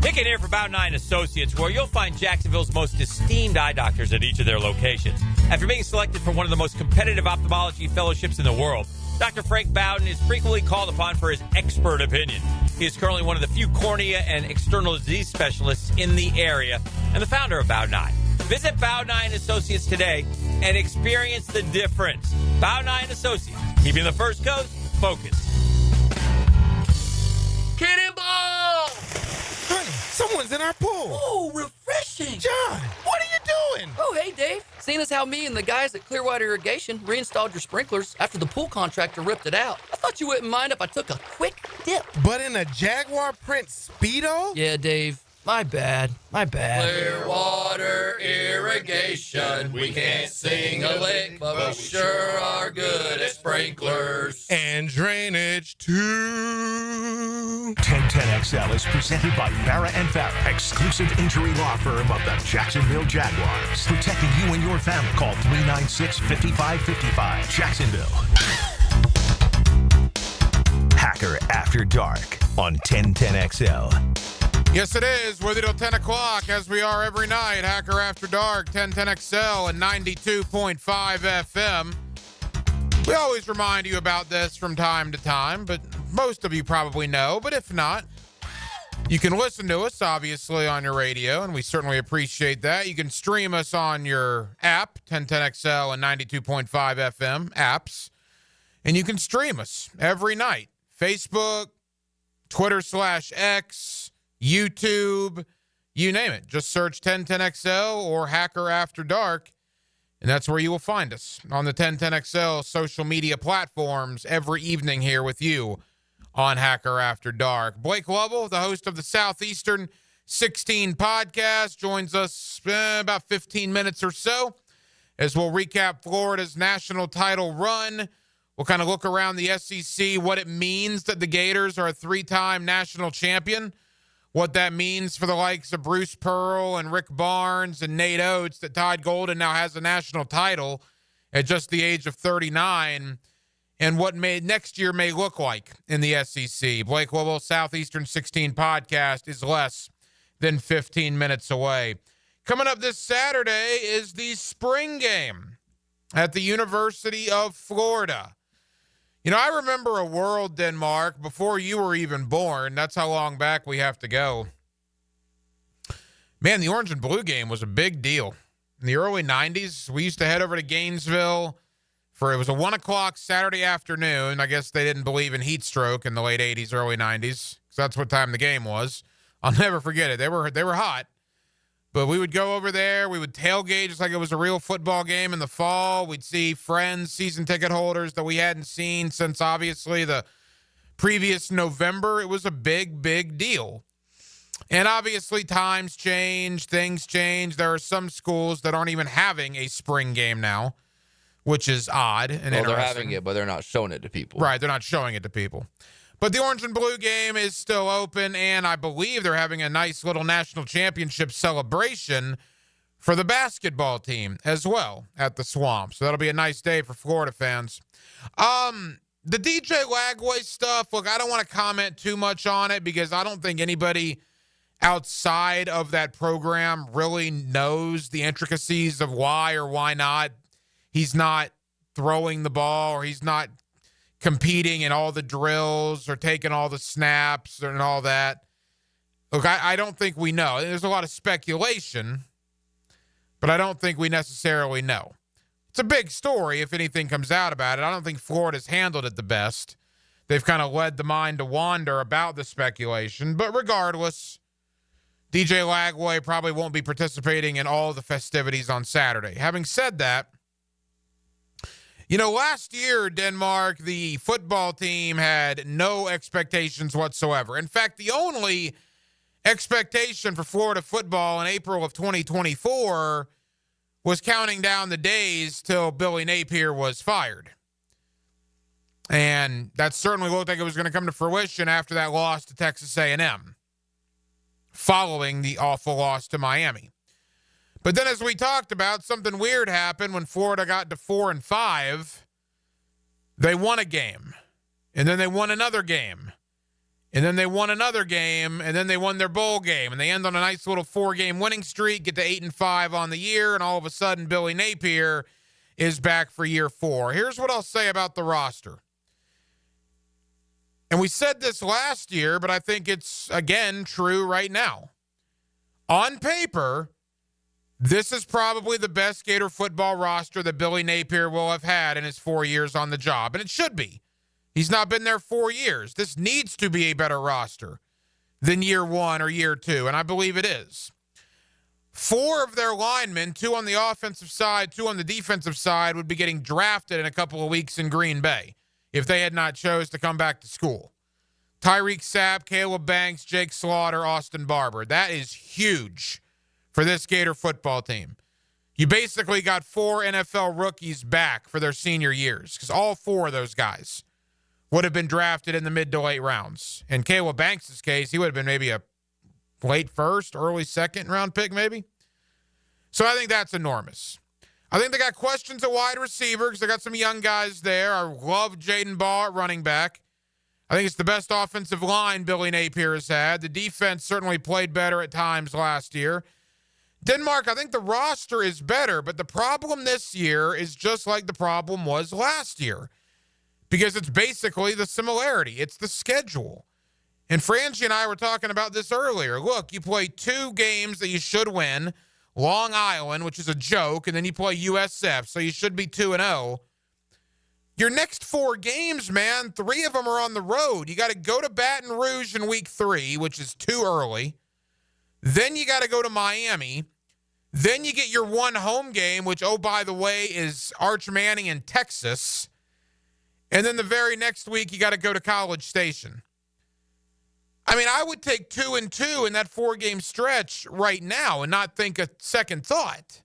Pick it here for Bout 9 Associates, where you'll find Jacksonville's most esteemed eye doctors at each of their locations. After being selected for one of the most competitive ophthalmology fellowships in the world, Dr. Frank Bowden is frequently called upon for his expert opinion. He is currently one of the few cornea and external disease specialists in the area and the founder of Bout 9. Visit Bout 9 Associates today and experience the difference. Bout 9 Associates, keeping the First Coast focused. Cannonball! Honey, someone's in our pool. Oh, refreshing. John, what are you doing? Oh, hey, Dave. Seeing as how me and the guys at Clearwater Irrigation reinstalled your sprinklers after the pool contractor ripped it out, I thought you wouldn't mind if I took a quick dip. But in a Jaguar print Speedo? Yeah, Dave. My bad. Clearwater Irrigation. We can't sing a lick, but we sure are good at sprinklers. And drainage, too. 1010XL is presented by Farah and Farah, exclusive injury law firm of the Jacksonville Jaguars. Protecting you and your family. Call 396-5555. Jacksonville. Hacker After Dark on 1010XL. Yes, it is. With you till 10 o'clock, as we are every night. Hacker After Dark, 1010XL and 92.5 FM. We always remind you about this from time to time, but most of you probably know. But if not, you can listen to us, obviously, on your radio, and we certainly appreciate that. You can stream us on your app, 1010XL and 92.5 FM apps, and you can stream us every night. Facebook, Twitter/X, YouTube, you name it. Just search 1010XL or Hacker After Dark, and that's where you will find us on the 1010XL social media platforms every evening here with you on Hacker After Dark. Blake Lovell, the host of the Southeastern 16 podcast joins us about 15 minutes or so as we'll recap Florida's national title run. We'll kind of look around the SEC, what it means that the Gators are a 3-time national champion, what that means for the likes of Bruce Pearl and Rick Barnes and Nate Oates, that Todd Golden now has a national title at just the age of 39, and what next year may look like in the SEC. Blake Lovell, Southeastern 16 podcast is less than 15 minutes away. Coming up this Saturday is the spring game at the University of Florida. You know, I remember a world, Denmark, before you were even born. That's how long back we have to go. Man, the orange and blue game was a big deal. In the early 90s, we used to head over to Gainesville it was a 1 o'clock Saturday afternoon. I guess they didn't believe in heat stroke in the late 80s, early 90s, because that's what time the game was. I'll never forget it. They were hot. But we would go over there. We would tailgate just like it was a real football game in the fall. We'd see friends, season ticket holders that we hadn't seen since, obviously, the previous November. It was a big, big deal. And obviously, times change, things change. There are some schools that aren't even having a spring game now, which is odd and interesting. They're having it, but they're not showing it to people. Right, they're not showing it to people. But the orange and blue game is still open, and I believe they're having a nice little national championship celebration for the basketball team as well at the Swamp. So that'll be a nice day for Florida fans. The DJ Lagway stuff, look, I don't want to comment too much on it because I don't think anybody outside of that program really knows the intricacies of why or why not he's not throwing the ball or he's not competing in all the drills or taking all the snaps and all that. Look, I don't think we know. There's a lot of speculation, but I don't think we necessarily know. It's a big story if anything comes out about it. I don't think Florida's handled it the best. They've kind of led the mind to wander about the speculation. But regardless, DJ Lagway probably won't be participating in all the festivities on Saturday. Having said that, you know, last year, Denmark, the football team had no expectations whatsoever. In fact, the only expectation for Florida football in April of 2024 was counting down the days till Billy Napier was fired. And that certainly looked like it was going to come to fruition after that loss to Texas A&M, following the awful loss to Miami. But then, as we talked about, something weird happened when Florida got to 4-5. They won a game, and then they won another game, and then they won another game, and then they won their bowl game, and they end on a nice little 4-game winning streak, get to 8-5 on the year, and all of a sudden, Billy Napier is back for year 4. Here's what I'll say about the roster. And we said this last year, but I think it's, again, true right now. On paper, this is probably the best Gator football roster that Billy Napier will have had in his 4 years on the job, and it should be. He's not been there 4 years. This needs to be a better roster than year 1 or year 2, and I believe it is. 4 of their linemen, 2 on the offensive side, 2 on the defensive side, would be getting drafted in a couple of weeks in Green Bay if they had not chose to come back to school. Tyreek Sapp, Caleb Banks, Jake Slaughter, Austin Barber. That is huge for this Gator football team. You basically got 4 NFL rookies back for their senior years because all 4 of those guys would have been drafted in the mid to late rounds. In Caleb Banks' case, he would have been maybe a late first, early second round pick maybe. So I think that's enormous. I think they got questions at wide receiver because they got some young guys there. I love Jaden Baugh at running back. I think it's the best offensive line Billy Napier has had. The defense certainly played better at times last year. Denmark, I think the roster is better, but the problem this year is just like the problem was last year because it's basically the similarity. It's the schedule. And Frangie and I were talking about this earlier. Look, you play 2 games that you should win, Long Island, which is a joke, and then you play USF, so you should be 2-0. Your next 4 games, man, 3 of them are on the road. You got to go to Baton Rouge in week 3, which is too early. Then you got to go to Miami. Then you get your 1 home game, which, oh, by the way, is Arch Manning in Texas. And then the very next week, you got to go to College Station. I mean, I would take 2-2 in that 4-game stretch right now and not think a second thought.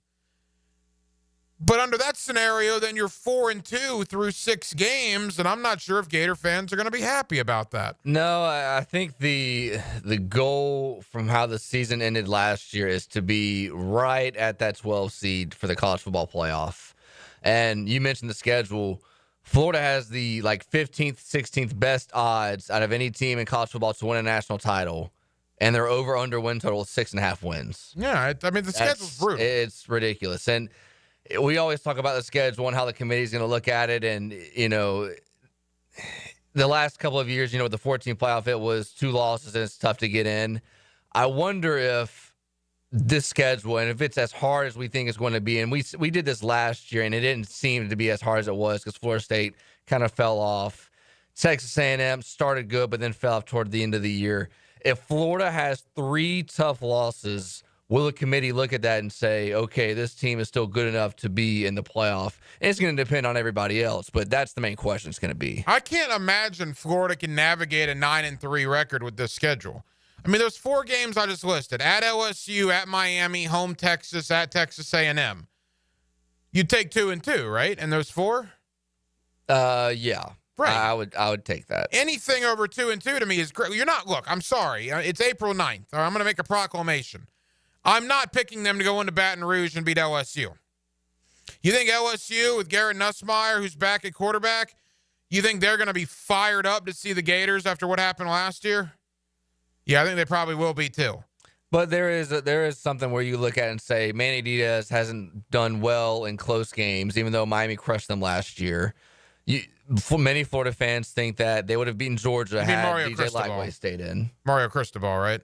But under that scenario, then you're 4-2 through 6 games, and I'm not sure if Gator fans are going to be happy about that. No, I think the goal from how the season ended last year is to be right at that 12 seed for the college football playoff. And you mentioned the schedule. Florida has the 15th, 16th best odds out of any team in college football to win a national title. And their over-under win total is 6.5 wins. Yeah, I mean, the schedule's brutal. It's ridiculous. And we always talk about the schedule and how the committee's going to look at it. And, the last couple of years, with the 14 playoff, it was 2 losses and it's tough to get in. I wonder if this schedule, and if it's as hard as we think it's going to be, and we did this last year, and it didn't seem to be as hard as it was because Florida State kind of fell off. Texas A&M started good, but then fell off toward the end of the year. If Florida has 3 tough losses, will the committee look at that and say, okay, this team is still good enough to be in the playoff? And it's going to depend on everybody else, but that's the main question it's going to be. I can't imagine Florida can navigate a 9-3 record with this schedule. I mean, there's 4 games I just listed. At LSU, at Miami, home Texas, at Texas A&M. You take 2-2, right? And those 4? Yeah. Right. I would take that. Anything over 2-2 to me is great. You're not, look, I'm sorry. It's April 9th. I'm going to make a proclamation. I'm not picking them to go into Baton Rouge and beat LSU. You think LSU with Garrett Nussmeier, who's back at quarterback, you think they're going to be fired up to see the Gators after what happened last year? Yeah, I think they probably will be too. But there is something where you look at it and say Manny Diaz hasn't done well in close games, even though Miami crushed them last year. Many Florida fans think that they would have beaten Georgia had DJ Lightweight stayed in. Mario Cristobal, right?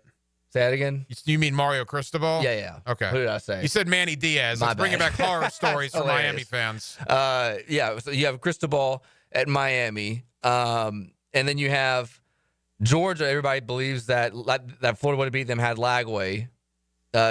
Say that again? You mean Mario Cristobal? Yeah. Okay. Who did I say? You said Manny Diaz. Let's bring back horror stories for Miami fans. Yeah, so you have Cristobal at Miami. And then you have Georgia. Everybody believes that Florida would have beat them had Lagway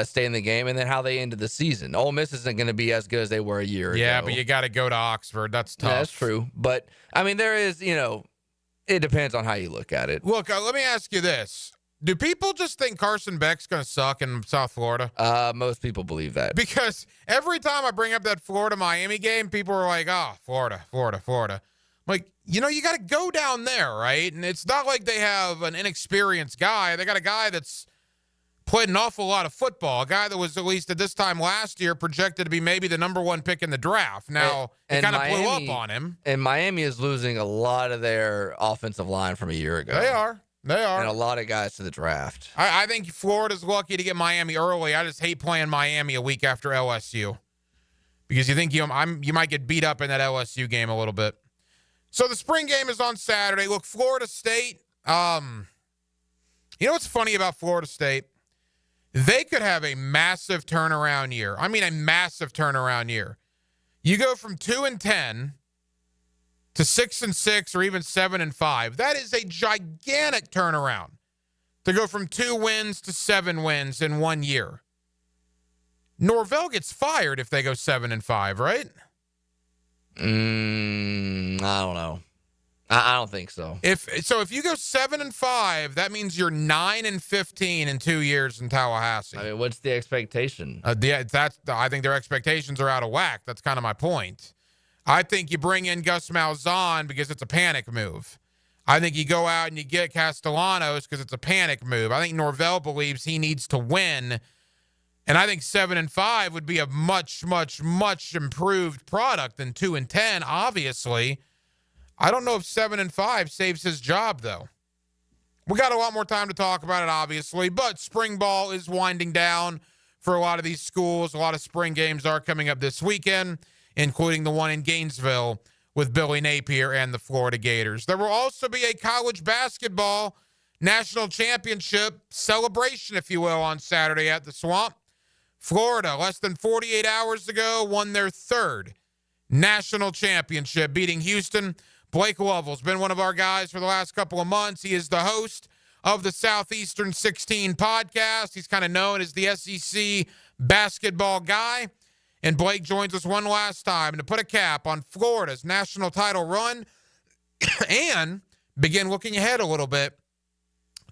stay in the game, and then how they ended the season. Ole Miss isn't going to be as good as they were a year ago. Yeah, but you got to go to Oxford. That's tough. Yeah, that's true. But, I mean, there is, it depends on how you look at it. Look, let me ask you this. Do people just think Carson Beck's going to suck in South Florida? Most people believe that. Because every time I bring up that Florida-Miami game, people are like, oh, Florida. I'm like, you got to go down there, right? And it's not like they have an inexperienced guy. They got a guy that's played an awful lot of football, a guy that was, at least at this time last year, projected to be maybe the number 1 pick in the draft. Now, it kind of blew up on him. And Miami is losing a lot of their offensive line from a year ago. They are. And a lot of guys to the draft. I think Florida's lucky to get Miami early. I just hate playing Miami a week after LSU because you think you might get beat up in that LSU game a little bit. So the spring game is on Saturday. Look, Florida State, you know what's funny about Florida State? They could have a massive turnaround year. I mean, a massive turnaround year. You go from 2-10 to 6-6 or even 7-5. That is a gigantic turnaround to go from 2 wins to 7 wins in 1 year. Norvell gets fired if they go 7-5, right? I don't know. I don't think so. If you go 7-5, that means you're 9-15 in 2 years in Tallahassee. I mean, what's the expectation? I think their expectations are out of whack. That's kind of my point. I think you bring in Gus Malzahn because it's a panic move. I think you go out and you get Castellanos because it's a panic move. I think Norvell believes he needs to win. And I think 7-5 would be a much, much, much improved product than 2-10, obviously. I don't know if 7-5 saves his job, though. We got a lot more time to talk about it, obviously, but spring ball is winding down for a lot of these schools. A lot of spring games are coming up this weekend, including the one in Gainesville with Billy Napier and the Florida Gators. There will also be a college basketball national championship celebration, if you will, on Saturday at the Swamp. Florida, less than 48 hours ago, won their 3rd national championship, beating Houston. Blake Lovell's been one of our guys for the last couple of months. He is the host of the Southeastern 16 podcast. He's kind of known as the SEC basketball guy. And Blake joins us one last time to put a cap on Florida's national title run and begin looking ahead a little bit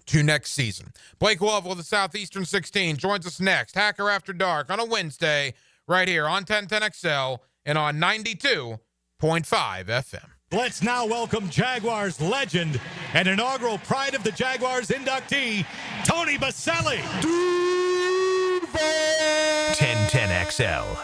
to next season. Blake Lovell of the Southeastern 16 joins us next, Hacker After Dark, on a Wednesday, right here on 1010XL and on 92.5 FM. Let's now welcome Jaguars legend and inaugural Pride of the Jaguars inductee, Tony Baselli. 1010XL.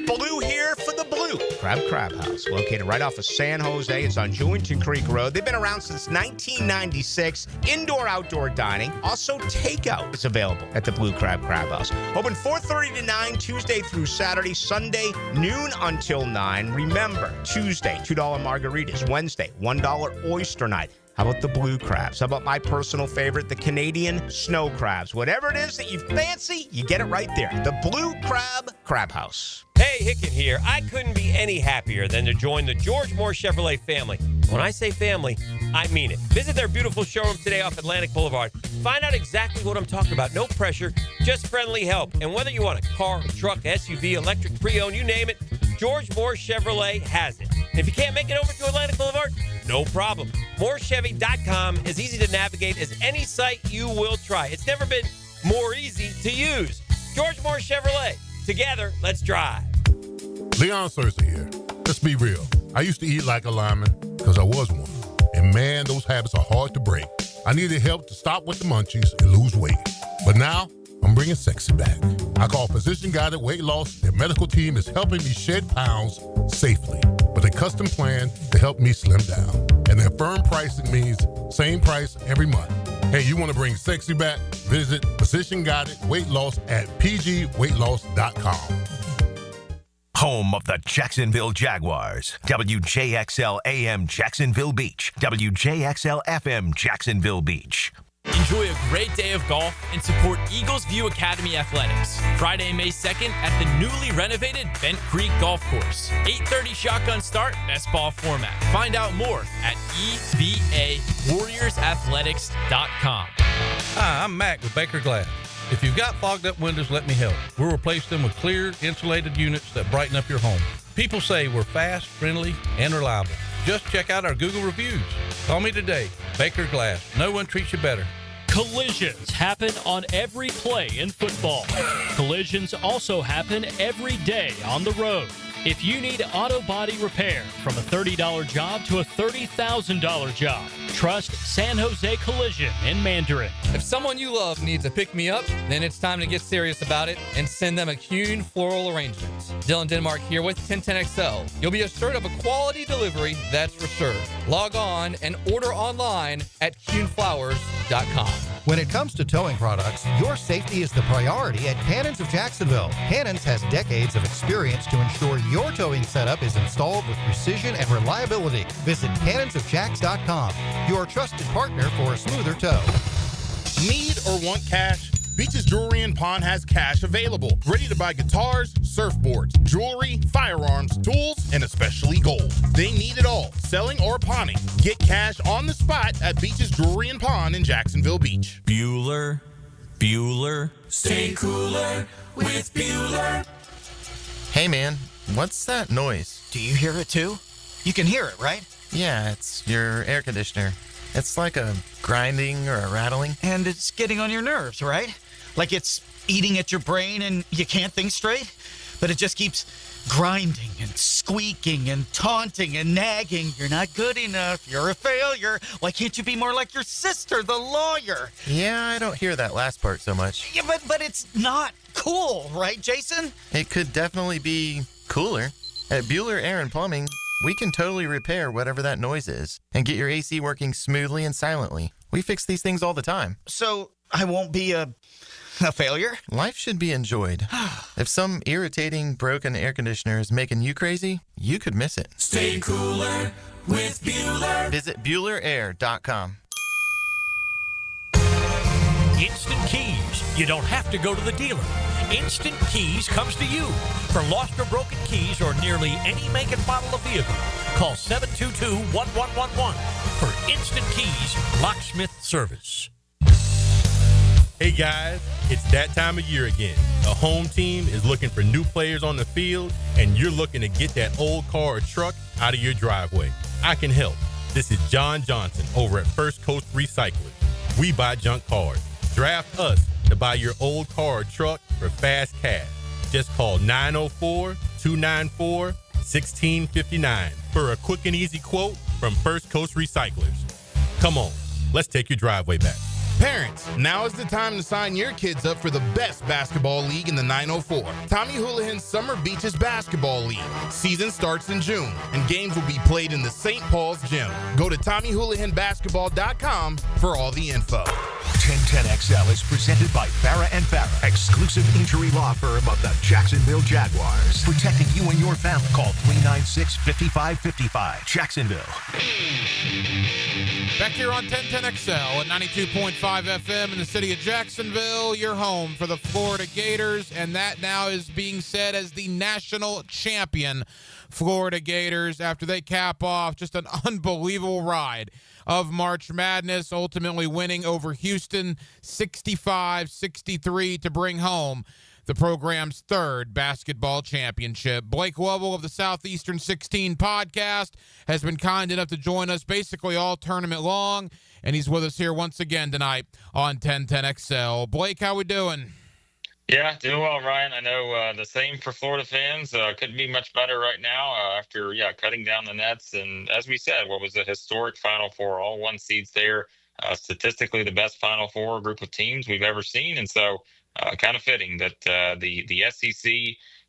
Blue here for the Blue Crab House, located right off of San Jose. It's on Jewington Creek Road. They've been around since 1996. Indoor-outdoor dining. Also, takeout is available at the Blue Crab House. Open 4:30 to 9, Tuesday through Saturday. Sunday, noon until 9. Remember, Tuesday, $2 margaritas. Wednesday, $1 oyster night. How about the blue crabs? How about my personal favorite, the Canadian snow crabs? Whatever it is that you fancy, you get it right there. The Blue Crab House. Hey, Hicken here. I couldn't be any happier than to join the George Moore Chevrolet family. When I say family, I mean it. Visit their beautiful showroom today off Atlantic Boulevard. Find out exactly what I'm talking about. No pressure, just friendly help. And whether you want a car, a truck, SUV, electric, pre-owned, you name it, George Moore Chevrolet has it. And if you can't make it over to Atlantic Boulevard, no problem. MooreChevy.com is easy to navigate as any site you will try. It's never been more easy to use. George Moore Chevrolet. Together, let's drive. Leon Searcy here. Let's be real. I used to eat like a lineman because I was one. And man, those habits are hard to break. I needed help to stop with the munchies and lose weight. But now, I'm bringing sexy back. I call Physician Guided Weight Loss. Their medical team is helping me shed pounds safely with a custom plan to help me slim down. And their firm pricing means same price every month. Hey, you want to bring sexy back? Visit Physician Guided Weight Loss at pgweightloss.com. Home of the Jacksonville Jaguars. WJXL AM Jacksonville Beach. WJXL FM Jacksonville Beach. Enjoy a great day of golf and support Eagles View Academy Athletics. Friday, May 2nd at the newly renovated Bent Creek Golf Course. 8:30 shotgun start, best ball format. Find out more at EVAWarriorsathletics.com. Hi, I'm Mac with Baker Glass. If you've got fogged up windows, let me help. We'll replace them with clear, insulated units that brighten up your home. People say we're fast, friendly, and reliable. Just check out our Google reviews. Call me today. Baker Glass. No one treats you better. Collisions happen on every play in football. Collisions also happen every day on the road. If you need auto body repair, from a $30 job to a $30,000 job, trust San Jose Collision in Mandarin. If someone you love needs a pick-me-up, then it's time to get serious about it and send them a Coen floral arrangement. Dylan Denmark here with 1010XL. You'll be assured of a quality delivery, that's for sure. Log on and order online at CoenFlowers.com. When it comes to towing products, your safety is the priority at Cannons of Jacksonville. Cannons has decades of experience to ensure your towing setup is installed with precision and reliability. Visit cannonsofjacks.com, your trusted partner for a smoother tow. Need or want cash? Beach's Jewelry and Pawn has cash available. Ready to buy guitars, surfboards, jewelry, firearms, tools, and especially gold. They need it all, selling or pawning. Get cash on the spot at Beach's Jewelry and Pawn in Jacksonville Beach. Bueller. Stay cooler with Bueller. Hey man, what's that noise? Do you hear it too? You can hear it, right? Yeah, it's your air conditioner. It's like a grinding or a rattling. And it's getting on your nerves, right? Like it's eating at your brain and you can't think straight? But it just keeps grinding and squeaking and taunting and nagging. You're not good enough. You're a failure. Why can't you be more like your sister, the lawyer? Yeah, I don't hear that last part so much. Yeah, but it's not cool, right, Jason? It could definitely be cooler. At Bueller Air and Plumbing, we can totally repair whatever that noise is and get your AC working smoothly and silently. We fix these things all the time. So I won't be a failure? Life should be enjoyed. If some irritating, broken air conditioner is making you crazy, you could miss it. Stay cooler with Bueller. Visit BuellerAir.com. Instant Keys. You don't have to go to the dealer. Instant Keys comes to you. For lost or broken keys or nearly any make and model of vehicle, call 722-1111 for Instant Keys locksmith service. Hey guys, it's that time of year again. The home team is looking for new players on the field, and you're looking to get that old car or truck out of your driveway. I can help. This is John Johnson over at First Coast Recycling. We buy junk cars. Draft us to buy your old car or truck for fast cash. Just call 904-294-1659 for a quick and easy quote from First Coast Recyclers. Come on, let's take your driveway back. Parents, now is the time to sign your kids up for the best basketball league in the 904. Tommy Houlihan's Summer Beaches Basketball League. Season starts in June, and games will be played in the St. Paul's Gym. Go to TommyHoulihanBasketball.com for all the info. 1010XL is presented by Farah and Farah, exclusive injury law firm of the Jacksonville Jaguars. Protecting you and your family. Call 396-5555. Jacksonville. Back here on 1010XL at 92.5 FM in the city of Jacksonville, your home for the Florida Gators, and that now is being said as the national champion Florida Gators after they cap off just an unbelievable ride of March Madness, ultimately winning over Houston 65-63 to bring home the program's third basketball championship. Blake Lovell of the Southeastern 16 podcast has been kind enough to join us basically all tournament long, and he's with us here once again tonight on 1010XL. Blake, how we doing? Yeah, doing well, Ryan. I know the same for Florida fans. Couldn't be much better right now after cutting down the nets. And as we said, what was a historic Final Four, all one seeds there. Statistically, the best Final Four group of teams we've ever seen. And so kind of fitting that the SEC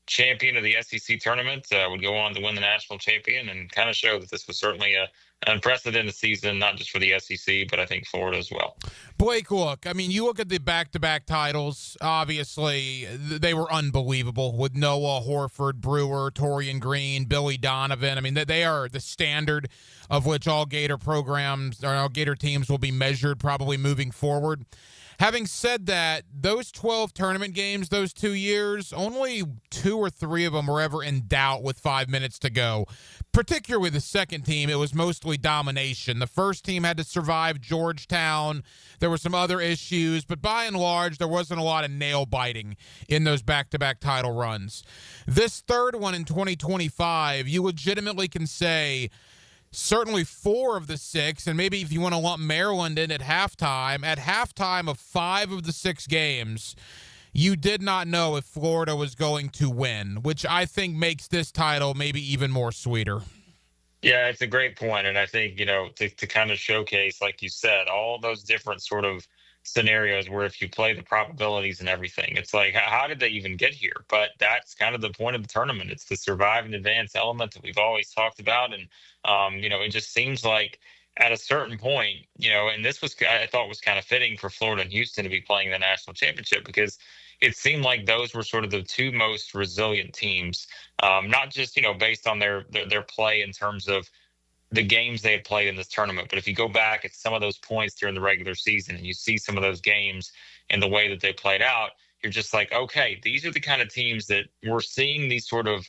champion of the SEC tournament would go on to win the national champion, and kind of show that this was certainly an unprecedented season, not just for the SEC, but I think Florida as well. Blake, look, I mean, you look at the back-to-back titles, obviously, they were unbelievable with Noah, Horford, Brewer, Torian Green, Billy Donovan. I mean, they are the standard of which all Gator programs or all Gator teams will be measured probably moving forward. Having said that, those 12 tournament games, those 2 years, only 2 or 3 of them were ever in doubt with 5 minutes to go. Particularly the second team, it was mostly domination. The first team had to survive Georgetown. There were some other issues, but by and large, there wasn't a lot of nail-biting in those back-to-back title runs. This third one in 2025, you legitimately can say certainly 4 of the 6, and maybe if you want to lump Maryland in at halftime of 5 of the 6 games, you did not know if Florida was going to win, which I think makes this title maybe even more sweeter. Yeah, it's a great point. And I think, to kind of showcase, like you said, all those different sort of scenarios where if you play the probabilities and everything, it's like, how did they even get here? But that's kind of the point of the tournament. It's the survive and advance element that we've always talked about. And, it just seems like at a certain point, and this was, I thought was kind of fitting for Florida and Houston to be playing the national championship, because it seemed like those were sort of the 2 most resilient teams, not just, based on their play in terms of the games they had played in this tournament. But if you go back at some of those points during the regular season and you see some of those games and the way that they played out, you're just like, okay, these are the kind of teams that we're seeing these sort of,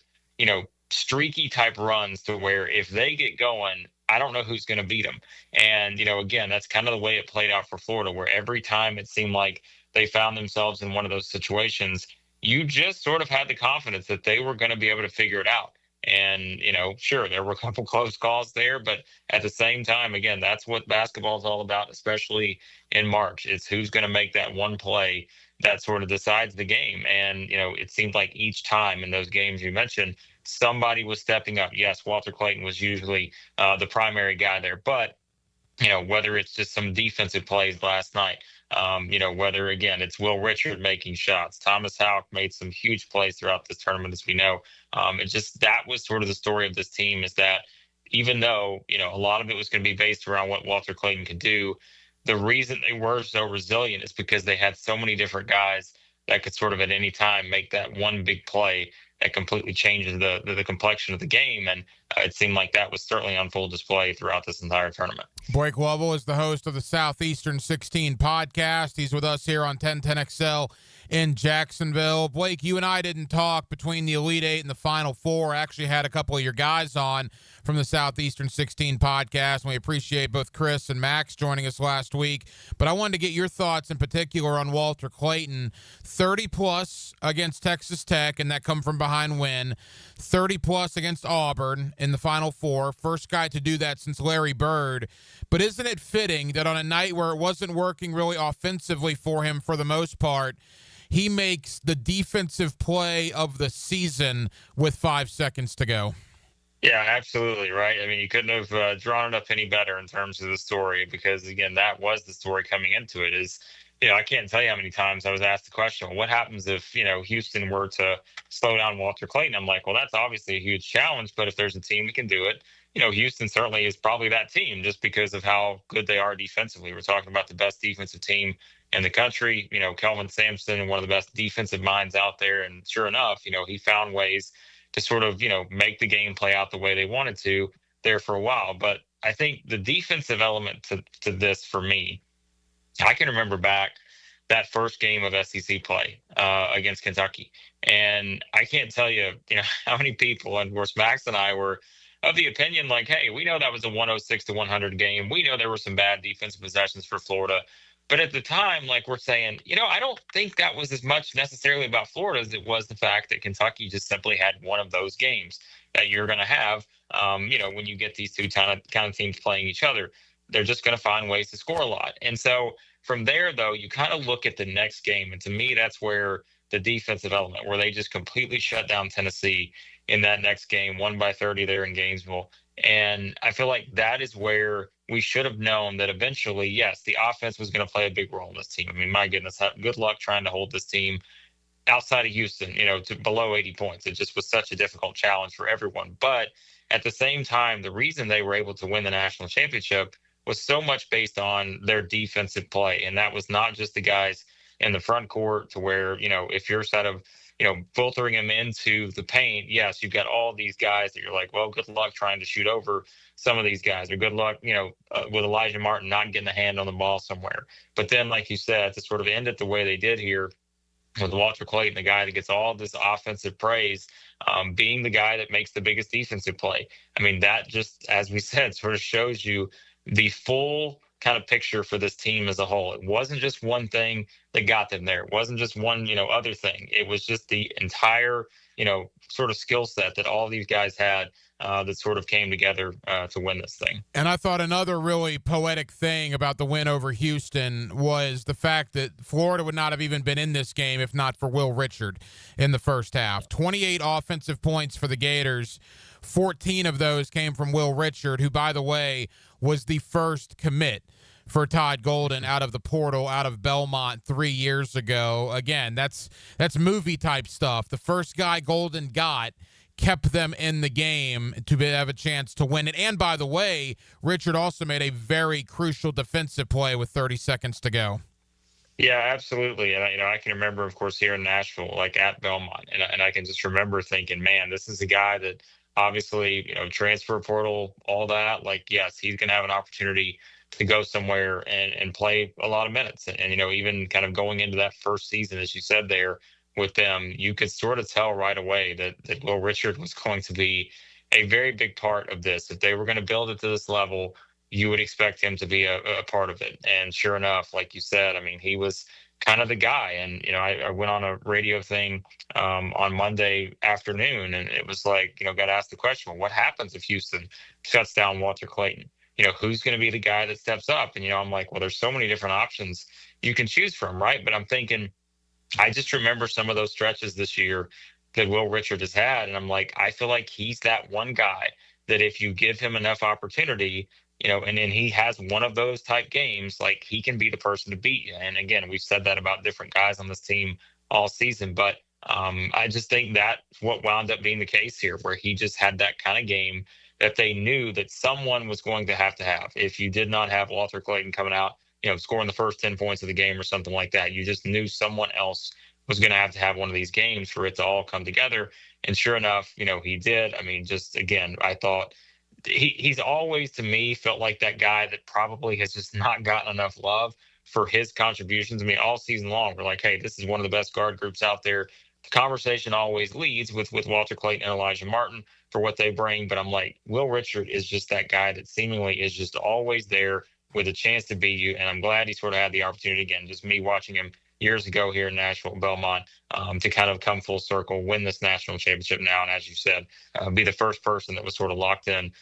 streaky type runs to where if they get going, I don't know who's going to beat them. And, again, that's kind of the way it played out for Florida, where every time it seemed like they found themselves in one of those situations, you just sort of had the confidence that they were going to be able to figure it out. And, sure, there were a couple close calls there, but at the same time, again, that's what basketball is all about, especially in March. It's who's going to make that one play that sort of decides the game. And, it seemed like each time in those games you mentioned, somebody was stepping up. Yes, Walter Clayton was usually the primary guy there, but, whether it's just some defensive plays last night, whether, again, it's Will Richard making shots. Thomas Houck made some huge plays throughout this tournament, as we know. That was sort of the story of this team, is that even though, a lot of it was going to be based around what Walter Clayton could do, the reason they were so resilient is because they had so many different guys that could sort of at any time make that one big play that completely changes the complexion of the game. And it seemed like that was certainly on full display throughout this entire tournament. Blake Lovell is the host of the Southeastern 16 podcast. He's with us here on 1010XL in Jacksonville. Blake, you and I didn't talk between the Elite Eight and the Final Four. I actually had a couple of your guys on from the Southeastern 16 podcast, and we appreciate both Chris and Max joining us last week. But I wanted to get your thoughts in particular on Walter Clayton. 30-plus against Texas Tech, and that come from behind win. 30-plus against Auburn in the Final Four. First guy to do that since Larry Bird. But isn't it fitting that on a night where it wasn't working really offensively for him for the most part, he makes the defensive play of the season with 5 seconds to go? Yeah, absolutely, right? I mean, you couldn't have drawn it up any better in terms of the story because, again, that was the story coming into it is, I can't tell you how many times I was asked the question, well, what happens if, Houston were to slow down Walter Clayton? I'm like, well, that's obviously a huge challenge, but if there's a team that can do it, Houston certainly is probably that team just because of how good they are defensively. We're talking about the best defensive team in the country, Kelvin Sampson, one of the best defensive minds out there. And sure enough, he found ways to sort of, make the game play out the way they wanted to there for a while. But I think the defensive element to this for me, I can remember back that first game of SEC play against Kentucky. And I can't tell you, how many people, and of course, Max and I were of the opinion like, hey, we know that was a 106-100 game. We know there were some bad defensive possessions for Florida. But at the time, like we're saying, I don't think that was as much necessarily about Florida as it was the fact that Kentucky just simply had one of those games that you're going to have, when you get these two kind of teams playing each other. They're just going to find ways to score a lot. And so from there, though, you kind of look at the next game. And to me, that's where the defensive element, where they just completely shut down Tennessee in that next game, won by 30 there in Gainesville. And I feel like that is where we should have known that eventually, yes, the offense was going to play a big role in this team. I mean, my goodness, good luck trying to hold this team outside of Houston, to below 80 points. It just was such a difficult challenge for everyone. But at the same time, the reason they were able to win the national championship was so much based on their defensive play. And that was not just the guys in the front court to where, if you're sort of, filtering them into the paint, yes, you've got all these guys that you're like, well, good luck trying to shoot over some of these guys, or good luck, with Elijah Martin not getting a hand on the ball somewhere. But then, like you said, to sort of end it the way they did here with Walter Clayton, the guy that gets all this offensive praise, being the guy that makes the biggest defensive play. I mean, that just, as we said, sort of shows you the full kind of picture for this team as a whole. It wasn't just one thing that got them there. It wasn't just one, other thing. It was just the entire, sort of skill set that all these guys had that sort of came together to win this thing. And I thought another really poetic thing about the win over Houston was the fact that Florida would not have even been in this game if not for Will Richard in the first half. 28 offensive points for the Gators. 14 of those came from Will Richard, who, by the way, was the first commit for Todd Golden out of the portal, out of Belmont 3 years ago. Again, that's movie type stuff. The first guy Golden got kept them in the game to have a chance to win it. And by the way, Richard also made a very crucial defensive play with 30 seconds to go. Yeah, absolutely. And I can remember, of course, here in Nashville, like at Belmont, and I can just remember thinking, man, this is a guy that obviously, transfer portal, all that. Like, yes, he's going to have an opportunity to go somewhere and play a lot of minutes. And, even kind of going into that first season, as you said there with them, you could sort of tell right away that Will Richard was going to be a very big part of this. If they were going to build it to this level, you would expect him to be a part of it. And sure enough, like you said, I mean, he was kind of the guy. And, I went on a radio thing on Monday afternoon, and it was like, got asked the question, well, what happens if Houston shuts down Walter Clayton? Who's going to be the guy that steps up? And, I'm like, well, there's so many different options you can choose from, right? But I'm thinking, I just remember some of those stretches this year that Will Richard has had. And I'm like, I feel like he's that one guy that if you give him enough opportunity, and then he has one of those type games, like he can be the person to beat you. And again, we've said that about different guys on this team all season, but I just think that's what wound up being the case here, where he just had that kind of game that they knew that someone was going to have. If you did not have Walter Clayton coming out, scoring the first 10 points of the game or something like that, you just knew someone else was going to have one of these games for it to all come together. And sure enough, he did. I mean, just again, I thought he's always, to me, felt like that guy that probably has just not gotten enough love for his contributions. I mean, all season long, we're like, hey, this is one of the best guard groups out there. The conversation always leads with Walter Clayton and Elijah Martin for what they bring. But I'm like, Will Richard is just that guy that seemingly is just always there with a chance to beat you. And I'm glad he sort of had the opportunity again, just me watching him years ago here in Nashville, Belmont, to kind of come full circle, win this national championship now. And as you said, be the first person that was sort of locked in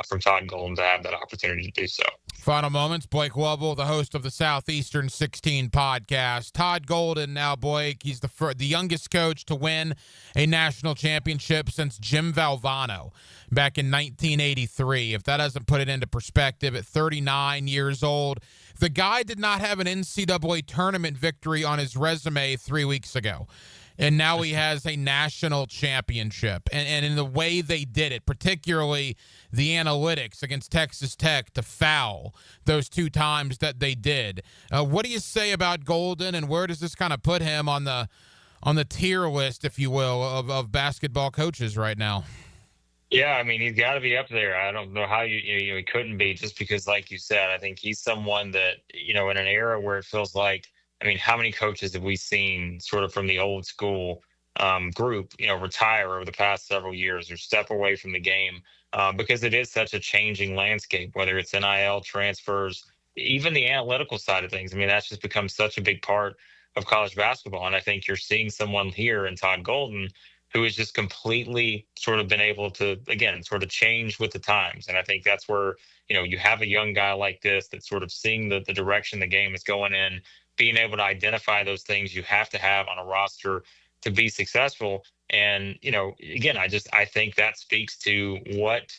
from Todd Golden to have that opportunity to do so. Final moments. Blake Wubble, the host of the Southeastern 16 podcast. Todd Golden now, Blake, he's the youngest coach to win a national championship since Jim Valvano back in 1983. If that doesn't put it into perspective, at 39 years old, the guy did not have an NCAA tournament victory on his resume 3 weeks ago. And now he has a national championship. And in the way they did it, particularly the analytics against Texas Tech to foul those 2 times that they did. What do you say about Golden, and where does this kind of put him on the tier list, if you will, of basketball coaches right now? Yeah, I mean, he's got to be up there. I don't know how he couldn't be, just because, like you said, I think he's someone that, in an era where it feels like, I mean, how many coaches have we seen sort of from the old school group, retire over the past several years or step away from the game because it is such a changing landscape, whether it's NIL transfers, even the analytical side of things. I mean, that's just become such a big part of college basketball. And I think you're seeing someone here in Todd Golden who has just completely sort of been able to, again, sort of change with the times. And I think that's where, you have a young guy like this that's sort of seeing the direction the game is going in, being able to identify those things you have to have on a roster to be successful. And, again, I think that speaks to what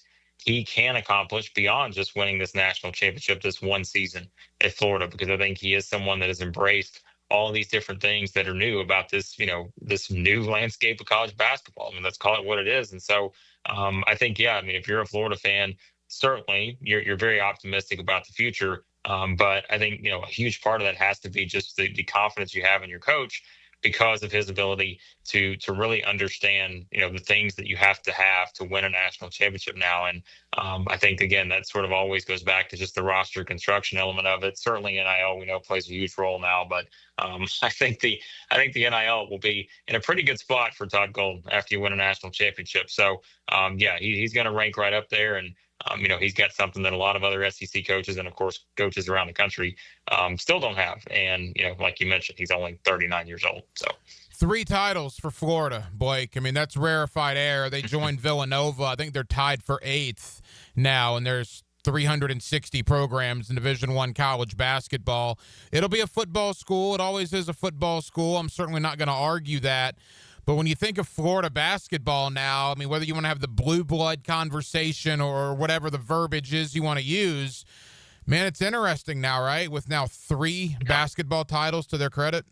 he can accomplish beyond just winning this national championship this one season at Florida, because I think he is someone that has embraced all these different things that are new about this, this new landscape of college basketball. I mean, let's call it what it is. And so I think, if you're a Florida fan, certainly you're very optimistic about the future. But I think, a huge part of that has to be just the confidence you have in your coach, because of his ability to really understand, the things that you have to win a national championship now. And I think, again, that sort of always goes back to just the roster construction element of it. Certainly NIL, we know, plays a huge role now, but I think the NIL will be in a pretty good spot for Todd Golden after you win a national championship. So he's going to rank right up there. And he's got something that a lot of other SEC coaches and, of course, coaches around the country still don't have. And, like you mentioned, he's only 39 years old. So 3 titles for Florida, Blake. I mean, that's rarefied air. They joined Villanova. I think they're tied for 8th now, and there's 360 programs in Division I college basketball. It'll be a football school. It always is a football school. I'm certainly not going to argue that. But when you think of Florida basketball now, I mean, whether you want to have the blue blood conversation or whatever the verbiage is you want to use, man, it's interesting now, right? With now 3 basketball titles to their credit.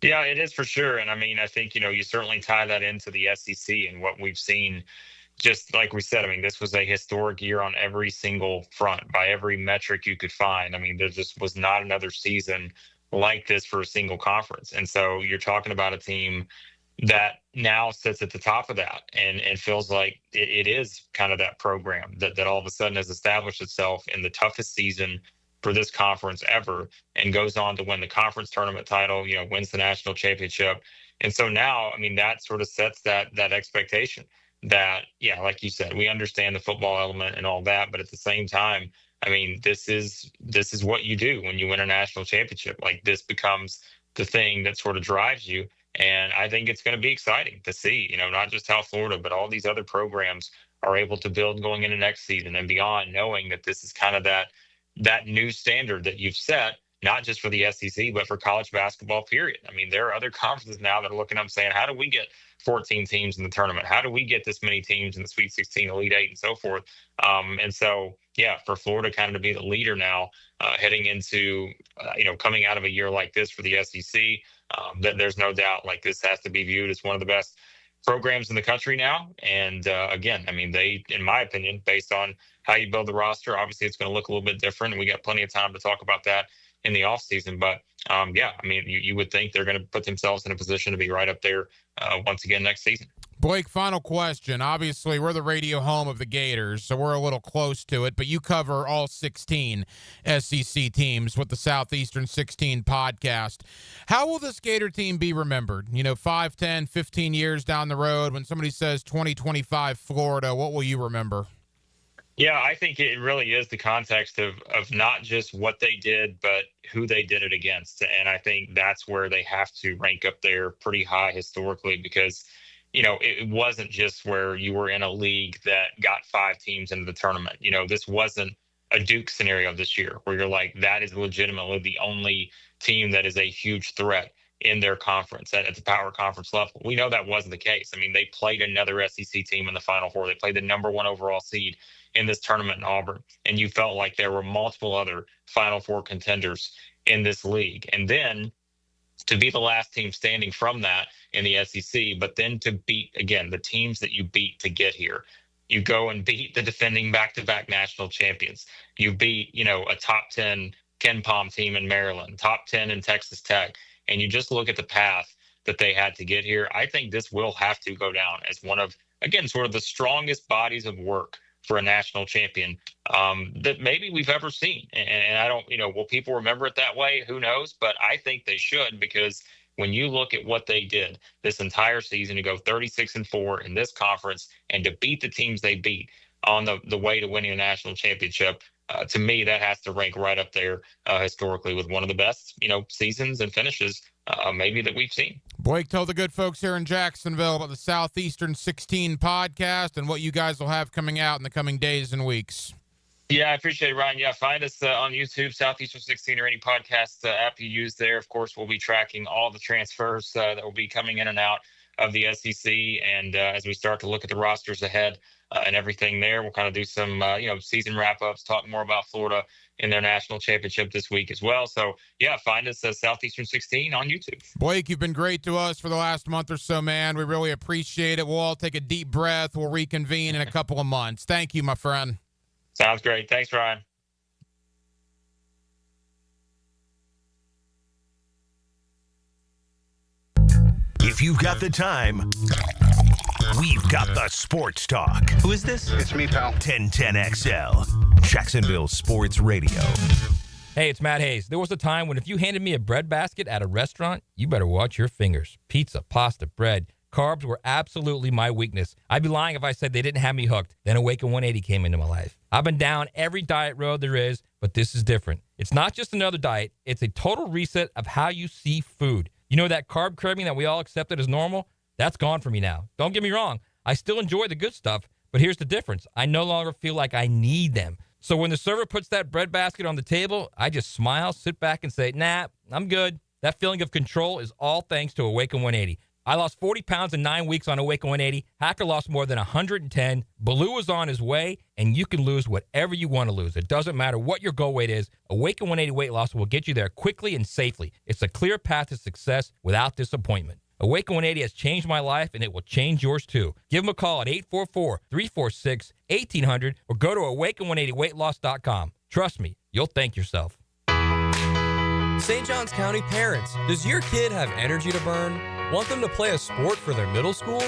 Yeah, it is for sure. And I mean, I think, you certainly tie that into the SEC and what we've seen. Just like we said, I mean, this was a historic year on every single front by every metric you could find. I mean, there just was not another season like this for a single conference. And so you're talking about a team that now sits at the top of that and feels like it is kind of that program that all of a sudden has established itself in the toughest season for this conference ever and goes on to win the conference tournament title, wins the national championship. And so now, I mean, that sort of sets that expectation that, like you said, we understand the football element and all that, but at the same time, I mean, this is what you do when you win a national championship. Like, this becomes the thing that sort of drives you. And I think it's going to be exciting to see, not just how Florida, but all these other programs are able to build going into next season and beyond, knowing that this is kind of that new standard that you've set, not just for the SEC, but for college basketball, period. I mean, there are other conferences now that are looking up saying, how do we get 14 teams in the tournament? How do we get this many teams in the Sweet 16, Elite 8, and so forth? And so, for Florida kind of to be the leader now heading into, coming out of a year like this for the SEC, that there's no doubt, like, this has to be viewed as one of the best programs in the country now. And again, I mean, they, in my opinion, based on how you build the roster, obviously it's going to look a little bit different. And we got plenty of time to talk about that in the offseason. But I mean, you would think they're going to put themselves in a position to be right up there once again next season. Blake, final question. Obviously, we're the radio home of the Gators, so we're a little close to it, but you cover all 16 SEC teams with the Southeastern 16 podcast. How will this Gator team be remembered? 5, 10, 15 years down the road, when somebody says 2025 Florida, what will you remember? Yeah, I think it really is the context of not just what they did, but who they did it against. And I think that's where they have to rank up there pretty high historically, because it wasn't just where you were in a league that got 5 teams into the tournament. This wasn't a Duke scenario this year where you're like, that is legitimately the only team that is a huge threat in their conference at the power conference level. We know that wasn't the case. I mean, they played another SEC team in the Final Four. They played the number 1 overall seed in this tournament in Auburn. And you felt like there were multiple other Final Four contenders in this league. And then to be the last team standing from that in the SEC, but then to beat, again, the teams that you beat to get here. You go and beat the defending back-to-back national champions. You beat, a top 10 Ken Pom team in Maryland, top 10 in Texas Tech. And you just look at the path that they had to get here. I think this will have to go down as one of, again, sort of the strongest bodies of work for a national champion that maybe we've ever seen. And I don't, will people remember it that way? Who knows? But I think they should, because when you look at what they did this entire season to go 36-4 in this conference and to beat the teams they beat on the way to winning a national championship, to me, that has to rank right up there historically with one of the best, seasons and finishes maybe that we've seen. Blake, tell the good folks here in Jacksonville about the Southeastern 16 podcast and what you guys will have coming out in the coming days and weeks. Yeah, I appreciate it, Ryan. Yeah, find us on YouTube, Southeastern 16, or any podcast app you use there. Of course, we'll be tracking all the transfers that will be coming in and out of the SEC. And as we start to look at the rosters ahead and everything there, we'll kind of do some, season wrap-ups, talk more about Florida in their national championship this week as well. So, yeah, find us at Southeastern 16 on YouTube. Blake, you've been great to us for the last month or so, man. We really appreciate it. We'll all take a deep breath. We'll reconvene in a couple of months. Thank you, my friend. Sounds great. Thanks, Ryan. If you've got the time, we've got the sports talk. Who is this? It's me, pal. 1010XL, Jacksonville Sports Radio. Hey, it's Matt Hayes. There was a time when if you handed me a bread basket at a restaurant, you better watch your fingers. Pizza, pasta, bread. Carbs were absolutely my weakness. I'd be lying if I said they didn't have me hooked. Then Awaken 180 came into my life. I've been down every diet road there is, but this is different. It's not just another diet. It's a total reset of how you see food. You know that carb craving that we all accepted as normal? That's gone for me now. Don't get me wrong. I still enjoy the good stuff, but here's the difference. I no longer feel like I need them. So when the server puts that bread basket on the table, I just smile, sit back, and say, nah, I'm good. That feeling of control is all thanks to Awaken 180. I lost 40 pounds in 9 weeks on Awaken 180. Hacker lost more than 110. Baloo is on his way, and you can lose whatever you want to lose. It doesn't matter what your goal weight is. Awaken 180 weight loss will get you there quickly and safely. It's a clear path to success without disappointment. Awaken 180 has changed my life, and it will change yours too. Give them a call at 844-346-1800 or go to awaken180weightloss.com. Trust me, you'll thank yourself. St. Johns County parents, does your kid have energy to burn? Want them to play a sport for their middle school?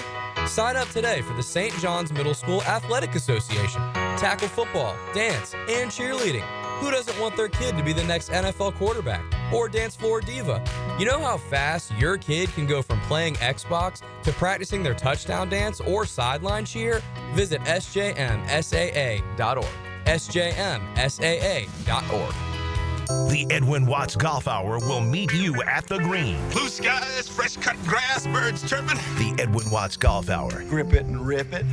Sign up today for the St. John's Middle School Athletic Association. Tackle football, dance, and cheerleading. Who doesn't want their kid to be the next NFL quarterback or dance floor diva? You know how fast your kid can go from playing Xbox to practicing their touchdown dance or sideline cheer? Visit sjmsaa.org. sjmsaa.org. The Edwin Watts Golf Hour will meet you at the green. Blue skies, fresh cut grass, birds chirping. The Edwin Watts Golf Hour. Grip it and rip it.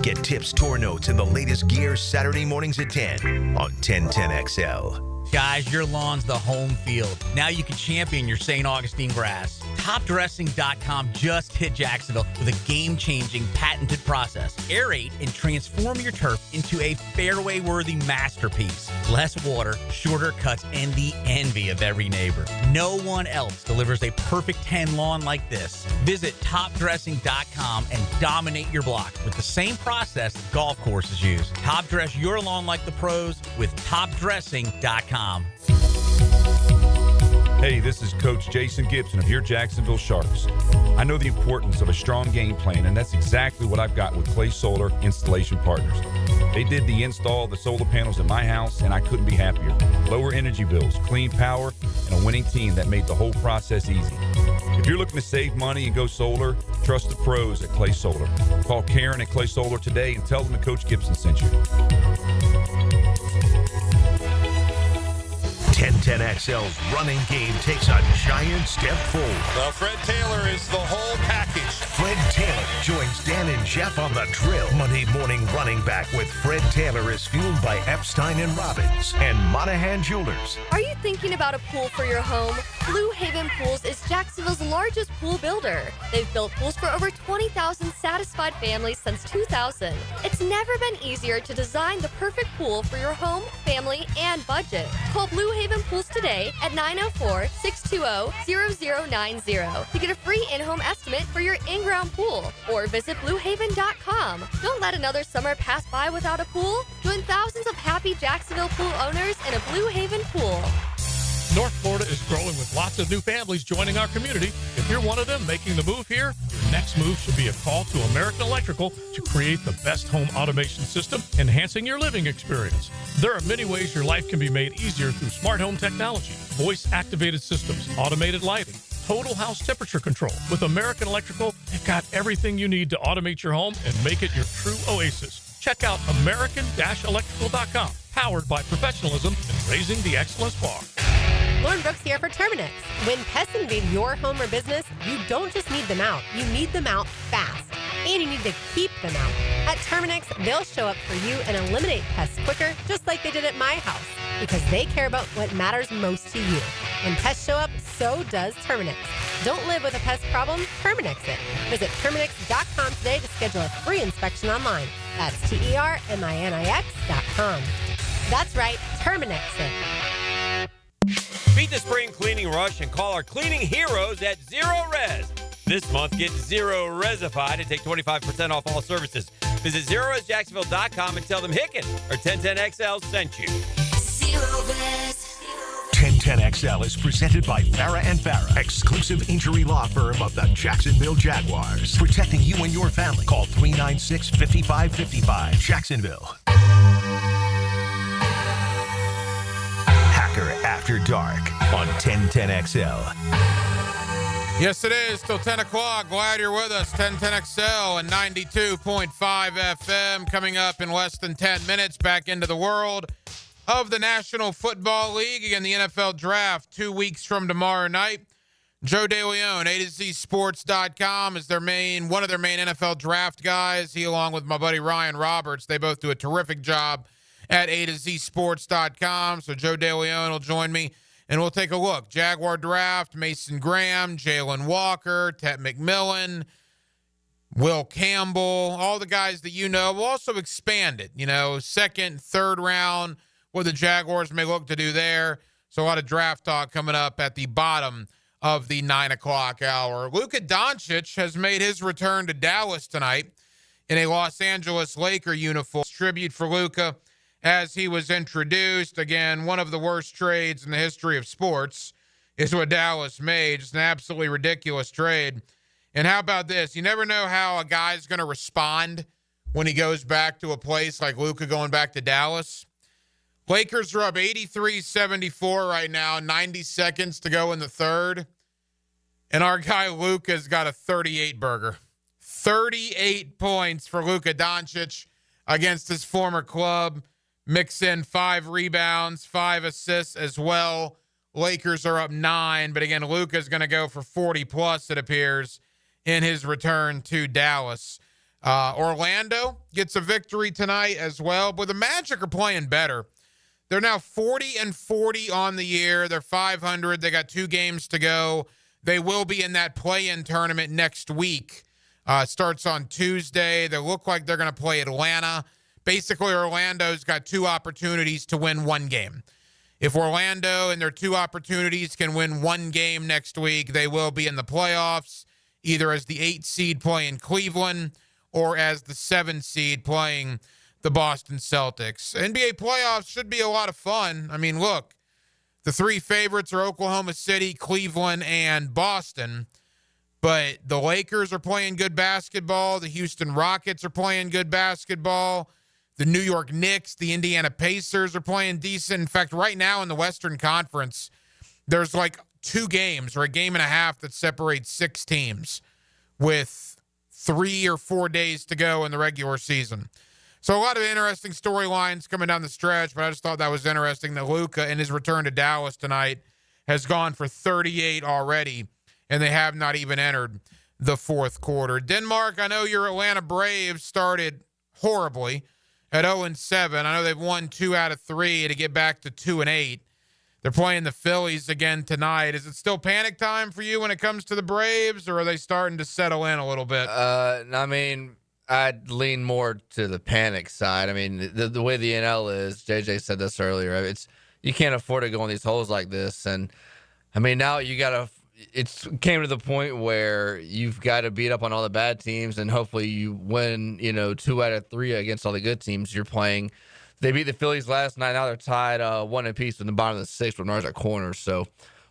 Get tips, tour notes, and the latest gear Saturday mornings at 10 on 1010XL. Guys, your lawn's the home field. Now you can champion your St. Augustine grass. TopDressing.com just hit Jacksonville with a game-changing patented process. Aerate and transform your turf into a fairway-worthy masterpiece. Less water, shorter cuts, and the envy of every neighbor. No one else delivers a perfect 10 lawn like this. Visit TopDressing.com and dominate your block with the same process that golf courses use. Top dress your lawn like the pros with TopDressing.com. Hey, this is Coach Jason Gibson of your Jacksonville Sharks. I know the importance of a strong game plan, and that's exactly what I've got with Clay Solar Installation Partners. They did the install of the solar panels at my house, and I couldn't be happier. Lower energy bills, clean power, and a winning team that made the whole process easy. If you're looking to save money and go solar, trust the pros at Clay Solar. Call Karen at Clay Solar today and tell them that Coach Gibson sent you. 1010XL's running game takes a giant step forward. Well, Fred Taylor is the whole package. Fred Taylor joins Dan and Jeff on the drill. Monday morning running back with Fred Taylor is fueled by Epstein and Robbins and Monahan Jewelers. Are you thinking about a pool for your home? Blue Haven Pools is Jacksonville's largest pool builder. They've built pools for over 20,000 satisfied families since 2000. It's never been easier to design the perfect pool for your home, family, and budget. Call Blue Haven Pools today at 904-620-0090 to get a free in-home estimate for your in-ground pool, or visit bluehaven.com. Don't let another summer pass by without a pool. Join thousands of happy Jacksonville pool owners in a Blue Haven pool. North Florida is growing with lots of new families joining our community. If you're one of them making the move here, your next move should be a call to American Electrical to create the best home automation system, enhancing your living experience. There are many ways your life can be made easier through smart home technology, voice-activated systems, automated lighting, total house temperature control. With American Electrical, they've got everything you need to automate your home and make it your true oasis. Check out American-Electrical.com, powered by professionalism and raising the excellence bar. Lauren Brooks here for Terminix. When pests invade your home or business, you don't just need them out, you need them out fast. And you need to keep them out. At Terminix, they'll show up for you and eliminate pests quicker, just like they did at my house, because they care about what matters most to you. When pests show up, so does Terminix. Don't live with a pest problem, Terminix it. Visit Terminix.com today to schedule a free inspection online. That's TERMINIX.com. That's right, Terminix it. Beat the spring cleaning rush and call our cleaning heroes at Zero Res. This month, get Zero Resified and take 25% off all services. Visit ZeroResJacksonville.com and tell them Hicken or 1010XL sent you. Zero Res. 1010XL is presented by Farah and Farah, exclusive injury law firm of the Jacksonville Jaguars. Protecting you and your family. Call 396-5555. Jacksonville. Hacker After Dark on 1010XL. Yes, it is till 10 o'clock. Glad you're with us. 1010XL and 92.5 FM. Coming up in less than 10 minutes, back into the world of the National Football League. Again, the NFL Draft 2 weeks from tomorrow night. Joe DeLeon, A2ZSports.com, is one of their main NFL draft guys. He, along with my buddy Ryan Roberts, they both do a terrific job at A2ZSports.com. So Joe DeLeon will join me, and we'll take a look. Jaguar draft, Mason Graham, Jalen Walker, Ted McMillan, Will Campbell, all the guys that you know. We'll also expand it, second, third round, what the Jaguars may look to do there. So a lot of draft talk coming up at the bottom of the 9 o'clock hour. Luka Doncic has made his return to Dallas tonight in a Los Angeles Laker uniform. Tribute for Luka as he was introduced. Again, one of the worst trades in the history of sports is what Dallas made. Just an absolutely ridiculous trade. And how about this? You never know how a guy's going to respond when he goes back to a place like Luka going back to Dallas. Lakers are up 83-74 right now, 90 seconds to go in the third. And our guy Luka's got a 38-burger. 38 points for Luka Doncic against his former club. Mix in 5 rebounds, 5 assists as well. Lakers are up 9, but again, Luka's going to go for 40-plus, it appears, in his return to Dallas. Orlando gets a victory tonight as well, but the Magic are playing better. They're now 40-40 on the year. They're 500. They got 2 games to go. They will be in that play-in tournament next week. Starts on Tuesday. They look like they're going to play Atlanta. Basically, Orlando's got 2 opportunities to win 1 game. If Orlando and their 2 opportunities can win 1 game next week, they will be in the playoffs, either as the 8 seed playing Cleveland or as the 7 seed playing the Boston Celtics. NBA playoffs should be a lot of fun. I mean, look, The three favorites are Oklahoma City, Cleveland, and Boston. But the Lakers are playing good basketball. The Houston Rockets are playing good basketball. The New York Knicks, the Indiana Pacers are playing decent. In fact, right now in the Western Conference, there's like 2 games or a game and a half that separates 6 teams with 3 or 4 days to go in the regular season. So a lot of interesting storylines coming down the stretch, but I just thought that was interesting that Luka, in his return to Dallas tonight, has gone for 38 already, and they have not even entered the fourth quarter. Denmark, I know your Atlanta Braves started horribly at 0-7. I know they've won 2 out of 3 to get back to 2-8. They're playing the Phillies again tonight. Is it still panic time for you when it comes to the Braves, or are they starting to settle in a little bit? I mean, I'd lean more to the panic side. I mean, the way the NL is, JJ said this earlier, you can't afford to go in these holes like this. And, I mean, now it came to the point where you've got to beat up on all the bad teams, and hopefully you win, 2 out of 3 against all the good teams you're playing. They beat the Phillies last night. Now they're tied 1 apiece in the bottom of the 6th with runners at corners. So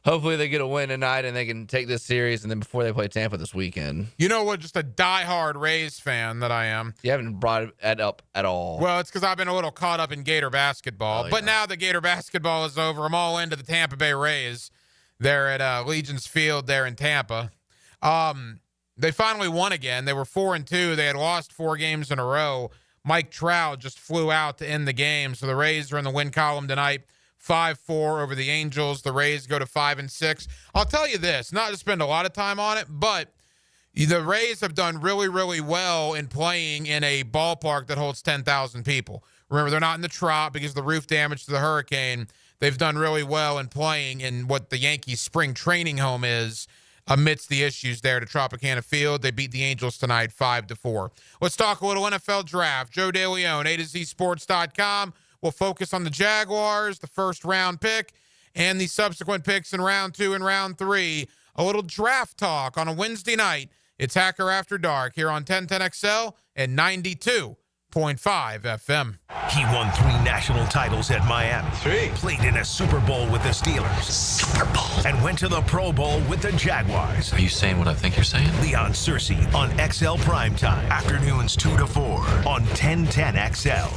hopefully they get a win tonight and they can take this series, and then before they play Tampa this weekend. You know what? Just a diehard Rays fan that I am. You haven't brought it up at all. Well, it's because I've been a little caught up in Gator basketball. But now that Gator basketball is over, I'm all into the Tampa Bay Rays. They're at Legion's Field there in Tampa. They finally won again. They were 4-2. They had lost 4 games in a row. Mike Trout just flew out to end the game. So the Rays are in the win column tonight, 5-4 over the Angels. The Rays go to 5-6. I'll tell you this, not to spend a lot of time on it, but the Rays have done really, really well in playing in a ballpark that holds 10,000 people. Remember, they're not in the Trop because of the roof damage to the hurricane. They've done really well in playing in what the Yankees spring training home is amidst the issues there to Tropicana Field. They beat the Angels tonight 5-4. Let's talk a little NFL draft. Joe DeLeon, A2ZSports.com. We'll focus on the Jaguars, the first round pick, and the subsequent picks in round 2 and round 3. A little draft talk on a Wednesday night. It's Hacker After Dark here on 1010XL and 92.5 FM. He won 3 national titles at Miami. 3. Played in a Super Bowl with the Steelers. Super Bowl. And went to the Pro Bowl with the Jaguars. Are you saying what I think you're saying? Leon Searcy on XL Primetime. Afternoons 2 to 4 on 1010XL.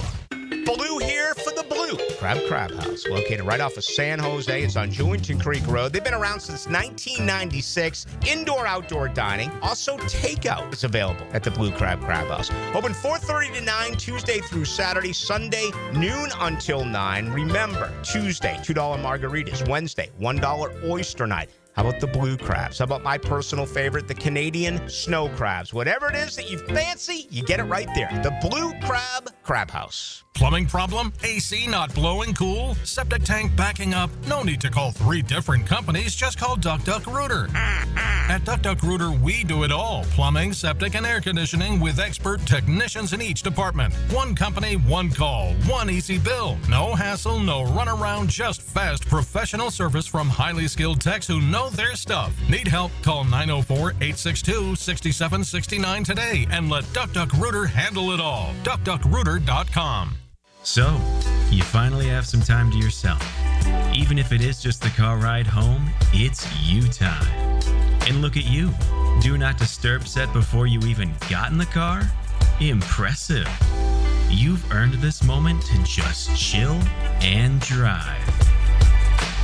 Blue here for the Blue Crab House, located right off of San Jose. It's on Jewington Creek Road. They've been around since 1996. Indoor-outdoor dining. Also, takeout is available at the Blue Crab House. Open 4:30 to 9, Tuesday through Saturday. Sunday, noon until 9. Remember, Tuesday, $2 margaritas. Wednesday, $1 oyster night. How about the blue crabs? How about my personal favorite, the Canadian snow crabs? Whatever it is that you fancy, you get it right there. The Blue Crab House. Plumbing problem? AC not blowing cool? Septic tank backing up? No need to call 3 different companies. Just call Duck Duck Rooter. At Duck Duck Rooter, we do it all. Plumbing, septic, and air conditioning with expert technicians in each department. One company, one call, one easy bill. No hassle, no runaround, just fast professional service from highly skilled techs who know their stuff. Need help? Call 904-862-6769 today and let Duck Duck Rooter handle it all. DuckDuckRooter.com. So, you finally have some time to yourself. Even if it is just the car ride home, it's you time. And look at you. Do not disturb set before you even got in the car? Impressive. You've earned this moment to just chill and drive.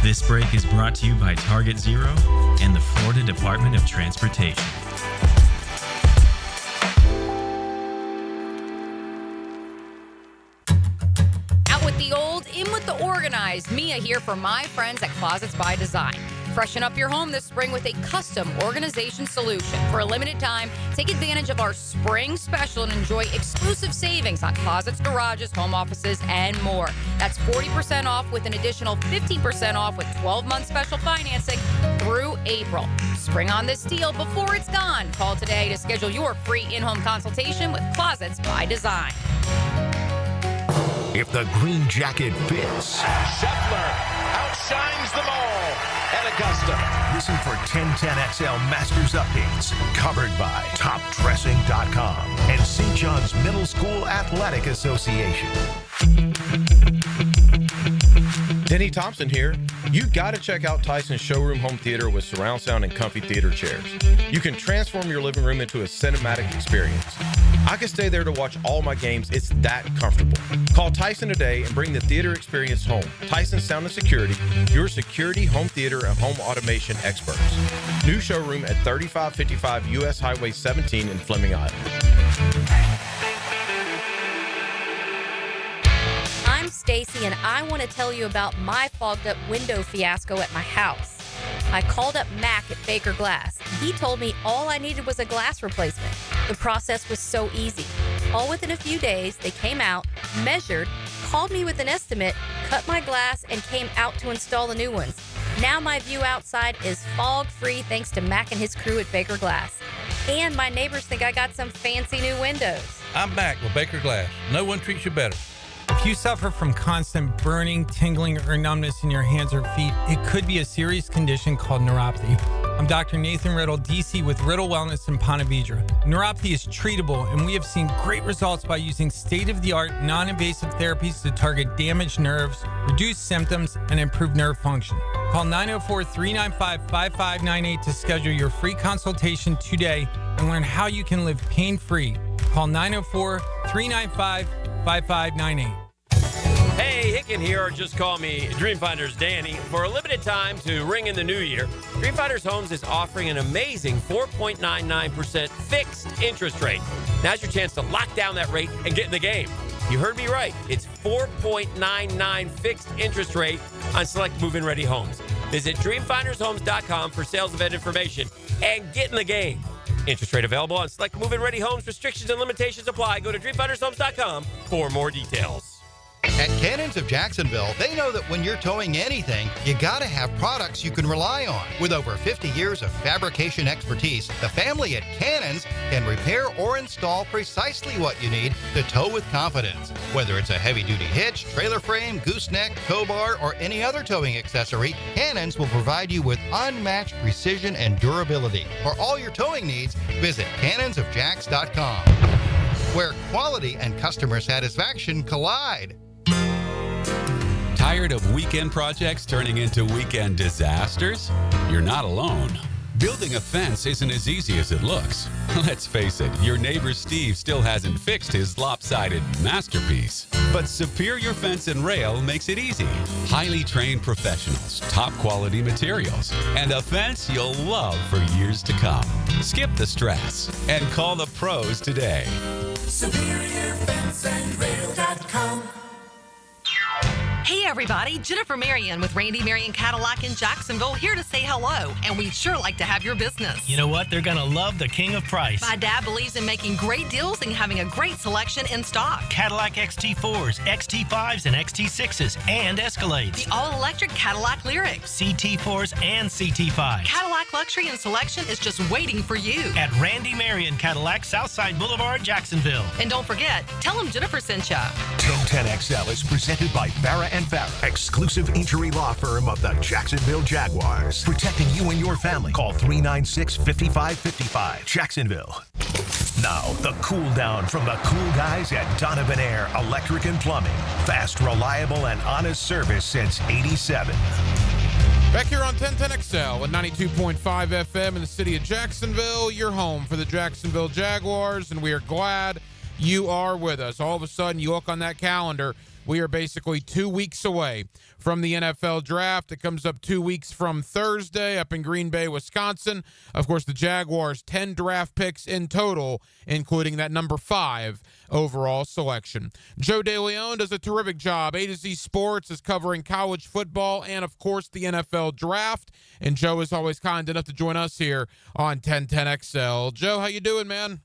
This break is brought to you by Target Zero and the Florida Department of Transportation. Out with the old, in with the organized. Mia here for my friends at Closets by Design. Freshen up your home this spring with a custom organization solution. For a limited time, take advantage of our spring special and enjoy exclusive savings on closets, garages, home offices, and more. That's 40% off with an additional 15% off with 12-month special financing through April. Spring on this deal before it's gone. Call today to schedule your free in-home consultation with Closets by Design. If the green jacket fits, Scheffler outshines them all at Augusta. Listen for 1010XL Masters updates covered by TopDressing.com and St. John's Middle School Athletic Association. Denny Thompson here. You got to check out Tyson's Showroom Home Theater with surround sound and comfy theater chairs. You can transform your living room into a cinematic experience. I can stay there to watch all my games. It's that comfortable. Call Tyson today and bring the theater experience home. Tyson Sound and Security, your security, home theater, and home automation experts. New showroom at 3555 U.S. Highway 17 in Fleming, Iowa. I'm Stacy, and I want to tell you about my fogged up window fiasco at my house. I called up Mac at Baker Glass. He told me all I needed was a glass replacement. The process was so easy. All within a few days, they came out, measured, called me with an estimate, cut my glass, and came out to install the new ones. Now my view outside is fog-free thanks to Mac and his crew at Baker Glass. And my neighbors think I got some fancy new windows. I'm Mac with Baker Glass. No one treats you better. If you suffer from constant burning, tingling, or numbness in your hands or feet, it could be a serious condition called neuropathy. I'm Dr. Nathan Riddle, DC with Riddle Wellness in Ponte Vedra. Neuropathy is treatable, and we have seen great results by using state-of-the-art, non-invasive therapies to target damaged nerves, reduce symptoms, and improve nerve function. Call 904-395-5598 to schedule your free consultation today and learn how you can live pain-free. Call 904-395-5598. Hey, Hicken here, or just call me Dreamfinders Danny. For a limited time to ring in the new year, Dreamfinders Homes is offering an amazing 4.99% fixed interest rate. Now's your chance to lock down that rate and get in the game. You heard me right. It's 4.99 fixed interest rate on select move-in ready homes. Visit dreamfindershomes.com for sales event information and get in the game. Interest rate available on select move-in ready homes. Restrictions and limitations apply. Go to dreamfindershomes.com for more details. At Cannons of Jacksonville, they know that when you're towing anything, you gotta have products you can rely on. With over 50 years of fabrication expertise, the family at Cannons can repair or install precisely what you need to tow with confidence. Whether it's a heavy-duty hitch, trailer frame, gooseneck, tow bar, or any other towing accessory, Cannons will provide you with unmatched precision and durability. For all your towing needs, visit cannonsofjacks.com, where quality and customer satisfaction collide. Tired of weekend projects turning into weekend disasters? You're not alone. Building a fence isn't as easy as it looks. Let's face it, your neighbor Steve still hasn't fixed his lopsided masterpiece. But Superior Fence and Rail makes it easy. Highly trained professionals, top quality materials, and a fence you'll love for years to come. Skip the stress and call the pros today. SuperiorFenceandRail.com. Hey everybody, Jennifer Marion with Randy Marion Cadillac in Jacksonville here to say hello, and we'd sure like to have your business. You know what? They're going to love the king of price. My dad believes in making great deals and having a great selection in stock. Cadillac XT4s, XT5s, and XT6s, and Escalades. The all-electric Cadillac Lyriq. CT4s and CT5s. Cadillac luxury and selection is just waiting for you. At Randy Marion Cadillac, Southside Boulevard, Jacksonville. And don't forget, tell them Jennifer sent ya. 1010XL is presented by Farrah & Farrah, exclusive injury law firm of the Jacksonville Jaguars. Protecting you and your family. Call 396-5555. Jacksonville. Now, the cool down from the cool guys at Donovan Air Electric and Plumbing. Fast, reliable, and honest service since '87. Back here on 1010XL at 92.5 FM in the city of Jacksonville, your home for the Jacksonville Jaguars, and we are glad you are with us. All of a sudden, you look on that calendar, we are basically 2 weeks away from the NFL draft. It comes up 2 weeks from Thursday up in Green Bay, Wisconsin. Of course, the Jaguars, 10 draft picks in total, including that number 5 overall selection. Joe DeLeon does a terrific job. A to Z Sports is covering college football and, of course, the NFL draft. And Joe is always kind enough to join us here on 1010XL. Joe, how you doing, man?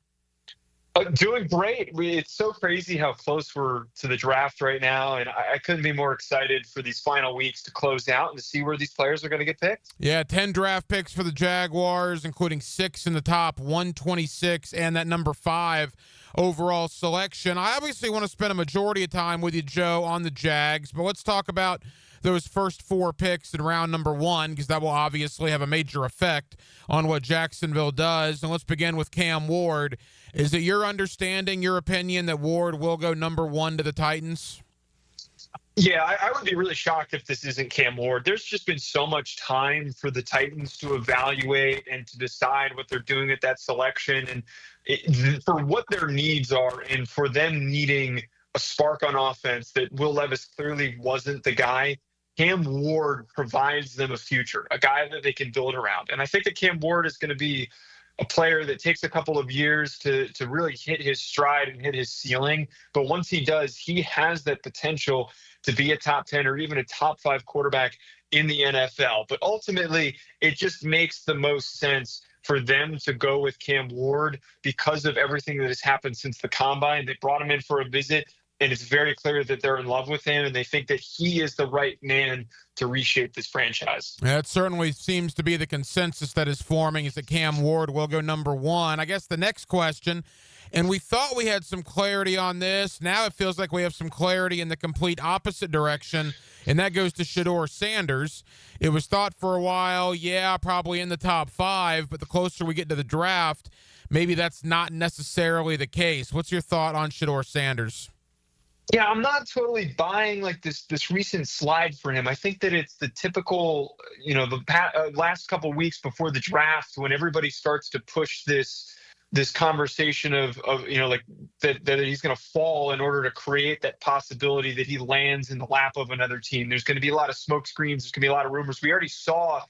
Doing great. It's so crazy how close we're to the draft right now, and I couldn't be more excited for these final weeks to close out and to see where these players are going to get picked. Yeah, 10 draft picks for the Jaguars, including 6 in the top 126 and that number 5 overall selection. I obviously want to spend a majority of time with you, Joe, on the Jags, but let's talk about those first 4 picks in round number 1, because that will obviously have a major effect on what Jacksonville does. And let's begin with Cam Ward. Is it your understanding, your opinion, that Ward will go number 1 to the Titans? Yeah, I would be really shocked if this isn't Cam Ward. There's just been so much time for the Titans to evaluate and to decide what they're doing at that selection and for what their needs are and for them needing a spark on offense that Will Levis clearly wasn't the guy. Cam Ward provides them a future, a guy that they can build around. And I think that Cam Ward is going to be a player that takes a couple of years to really hit his stride and hit his ceiling. But once he does, he has that potential to be a top 10 or even a top 5 quarterback in the NFL. But ultimately, it just makes the most sense for them to go with Cam Ward because of everything that has happened since the combine. They brought him in for a visit, and it's very clear that they're in love with him, and they think that he is the right man to reshape this franchise. That certainly seems to be the consensus that is forming, is that Cam Ward will go number 1. I guess the next question, and we thought we had some clarity on this. Now it feels like we have some clarity in the complete opposite direction, and that goes to Shedeur Sanders. It was thought for a while, yeah, probably in the top 5, but the closer we get to the draft, maybe that's not necessarily the case. What's your thought on Shedeur Sanders? Yeah, I'm not totally buying like this recent slide for him. I think that it's the typical, the last couple of weeks before the draft when everybody starts to push this conversation of like that he's going to fall in order to create that possibility that he lands in the lap of another team. There's going to be a lot of smoke screens. There's going to be a lot of rumors. We already saw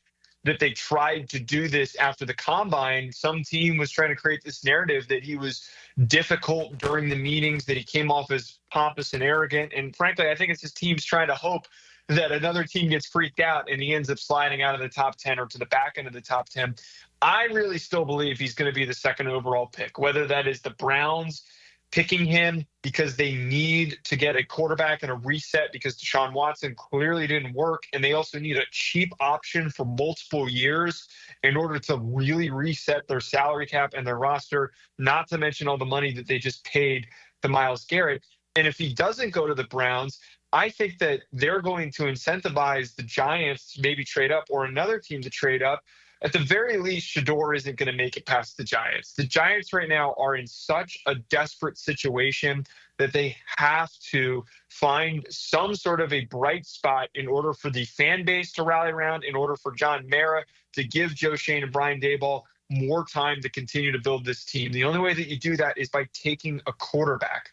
that they tried to do this after the combine. Some team was trying to create this narrative that he was difficult during the meetings, that he came off as pompous and arrogant. And frankly, I think it's his team's trying to hope that another team gets freaked out and he ends up sliding out of the top 10 or to the back end of the top 10. I really still believe he's going to be the second overall pick, whether that is the Browns picking him because they need to get a quarterback and a reset because Deshaun Watson clearly didn't work, and they also need a cheap option for multiple years in order to really reset their salary cap and their roster, not to mention all the money that they just paid to Myles Garrett. And if he doesn't go to the Browns, I think that they're going to incentivize the Giants to maybe trade up or another team to trade up. At the very least, Shedeur isn't going to make it past the Giants. The Giants right now are in such a desperate situation that they have to find some sort of a bright spot in order for the fan base to rally around, in order for John Mara to give Joe Schoen and Brian Daboll more time to continue to build this team. The only way that you do that is by taking a quarterback.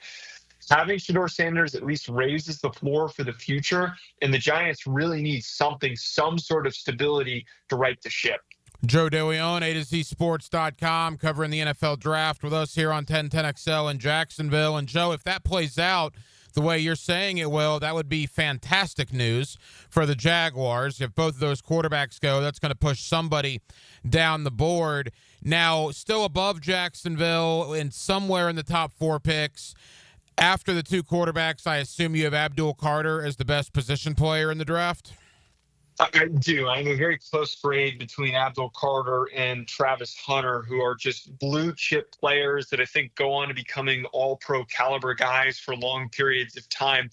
Having Shedeur Sanders at least raises the floor for the future, and the Giants really need something, some sort of stability to right the ship. Joe DeLeon, A2ZSports.com, covering the NFL draft with us here on 1010XL in Jacksonville. And, Joe, if that plays out the way you're saying it will, that would be fantastic news for the Jaguars. If both of those quarterbacks go, that's going to push somebody down the board. Now, still above Jacksonville and somewhere in the top 4 picks. After the 2 quarterbacks, I assume you have Abdul Carter as the best position player in the draft? I do. I'm a very close grade between Abdul Carter and Travis Hunter, who are just blue chip players that I think go on to becoming all pro caliber guys for long periods of time.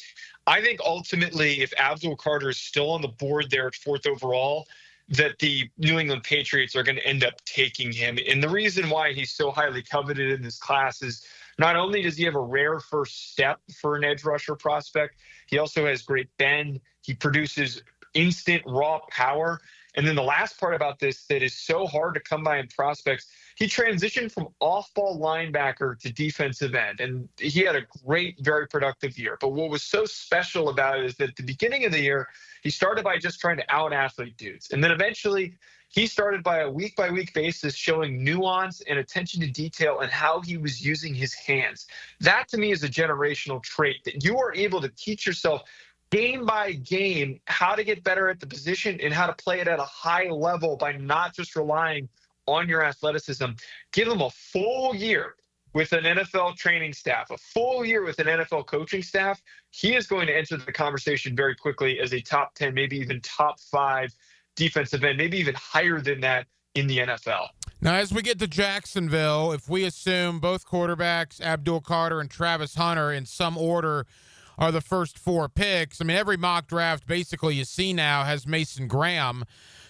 I think ultimately, if Abdul Carter is still on the board there at 4th overall, that the New England Patriots are going to end up taking him. And the reason why he's so highly coveted in this class is not only does he have a rare first step for an edge rusher prospect, he also has great bend. He produces instant raw power. And then the last part about this that is so hard to come by in prospects, he transitioned from off-ball linebacker to defensive end. And he had a great, very productive year. But what was so special about it is that at the beginning of the year, he started by just trying to out-athlete dudes. And then eventually he started by a week-by-week basis showing nuance and attention to detail and how he was using his hands. That, to me, is a generational trait, that you are able to teach yourself game by game how to get better at the position and how to play it at a high level by not just relying on your athleticism. Give him a full year with an NFL training staff, a full year with an NFL coaching staff. He is going to enter the conversation very quickly as a top 10, maybe even top 5 defensive end, maybe even higher than that in the NFL. Now, as we get to Jacksonville, if we assume both quarterbacks, Abdul Carter and Travis Hunter, in some order, are the first 4 picks. I mean, every mock draft basically you see now has Mason Graham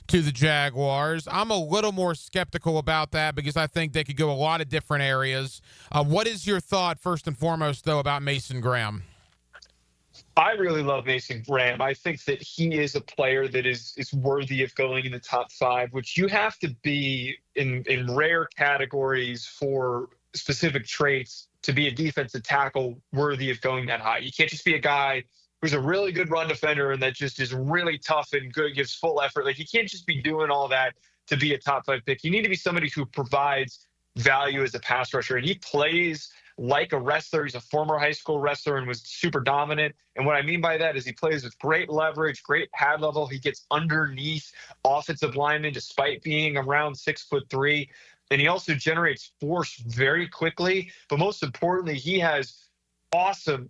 to the Jaguars. I'm a little more skeptical about that because I think they could go a lot of different areas. What is your thought, first and foremost, though, about Mason Graham? I really love Mason Graham. I think that he is a player that is worthy of going in the top 5, which you have to be in rare categories for specific traits to be a defensive tackle worthy of going that high. You can't just be a guy who's a really good run defender and that just is really tough and good, gives full effort. Like, you can't just be doing all that to be a top 5 pick. You need to be somebody who provides value as a pass rusher, and he plays like a wrestler. He's a former high school wrestler and was super dominant. And what I mean by that is he plays with great leverage, great pad level. He gets underneath offensive linemen despite being around 6'3". And he also generates force very quickly. But most importantly, he has awesome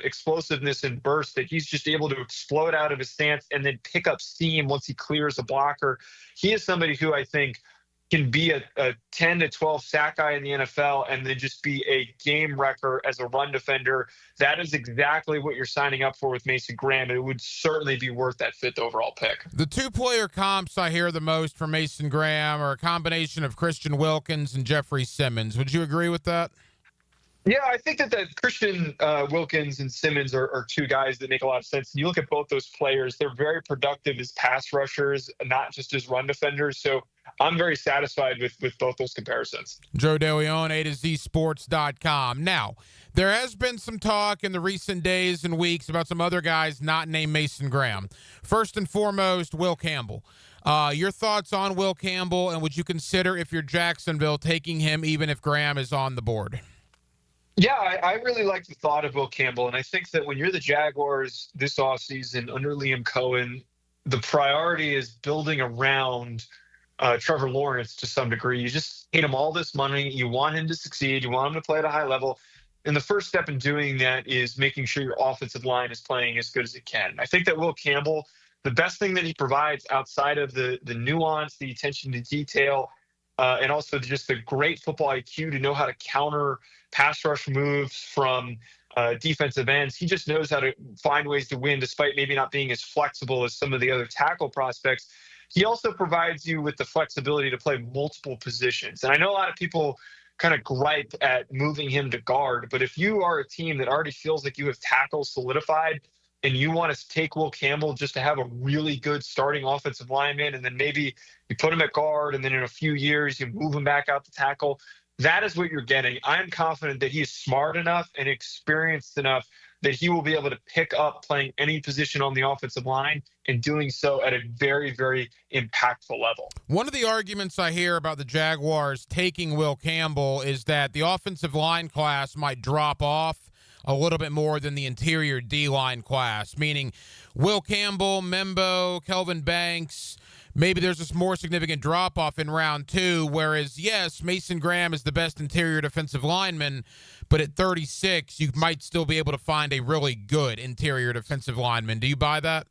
explosiveness and burst that he's just able to explode out of his stance and then pick up steam once he clears a blocker. He is somebody who I think can be a 10 to 12 sack guy in the NFL and then just be a game wrecker as a run defender. That is exactly what you're signing up for with Mason Graham. It would certainly be worth that 5th overall pick. The 2-player comps I hear the most from Mason Graham are a combination of Christian Wilkins and Jeffrey Simmons. Would you agree with that? Yeah, I think that Christian Wilkins and Simmons are 2 guys that make a lot of sense. And you look at both those players, they're very productive as pass rushers, not just as run defenders. So I'm very satisfied with both those comparisons. Joe DeLeon, A2ZSports.com. Now, there has been some talk in the recent days and weeks about some other guys not named Mason Graham. First and foremost, Will Campbell. Your thoughts on Will Campbell, and would you consider, if you're Jacksonville, taking him even if Graham is on the board? Yeah, I really like the thought of Will Campbell, and I think that when you're the Jaguars this offseason under Liam Coen, the priority is building around Trevor Lawrence to some degree. You just paid him all this money. You want him to succeed. You want him to play at a high level. And the first step in doing that is making sure your offensive line is playing as good as it can. I think that Will Campbell, the best thing that he provides outside of the nuance, the attention to detail, and also just the great football IQ to know how to counter pass rush moves from defensive ends. He just knows how to find ways to win despite maybe not being as flexible as some of the other tackle prospects. He also provides you with the flexibility to play multiple positions. And I know a lot of people kind of gripe at moving him to guard, but if you are a team that already feels like you have tackles solidified and you want to take Will Campbell just to have a really good starting offensive lineman, and then maybe you put him at guard, and then in a few years you move him back out to tackle, that is what you're getting. I'm confident that he's smart enough and experienced enough that he will be able to pick up playing any position on the offensive line and doing so at a very, very impactful level. One of the arguments I hear about the Jaguars taking Will Campbell is that the offensive line class might drop off a little bit more than the interior D-line class, meaning Will Campbell, Membo, Kelvin Banks, maybe there's this more significant drop-off in round 2, whereas, yes, Mason Graham is the best interior defensive lineman, but at 36, you might still be able to find a really good interior defensive lineman. Do you buy that?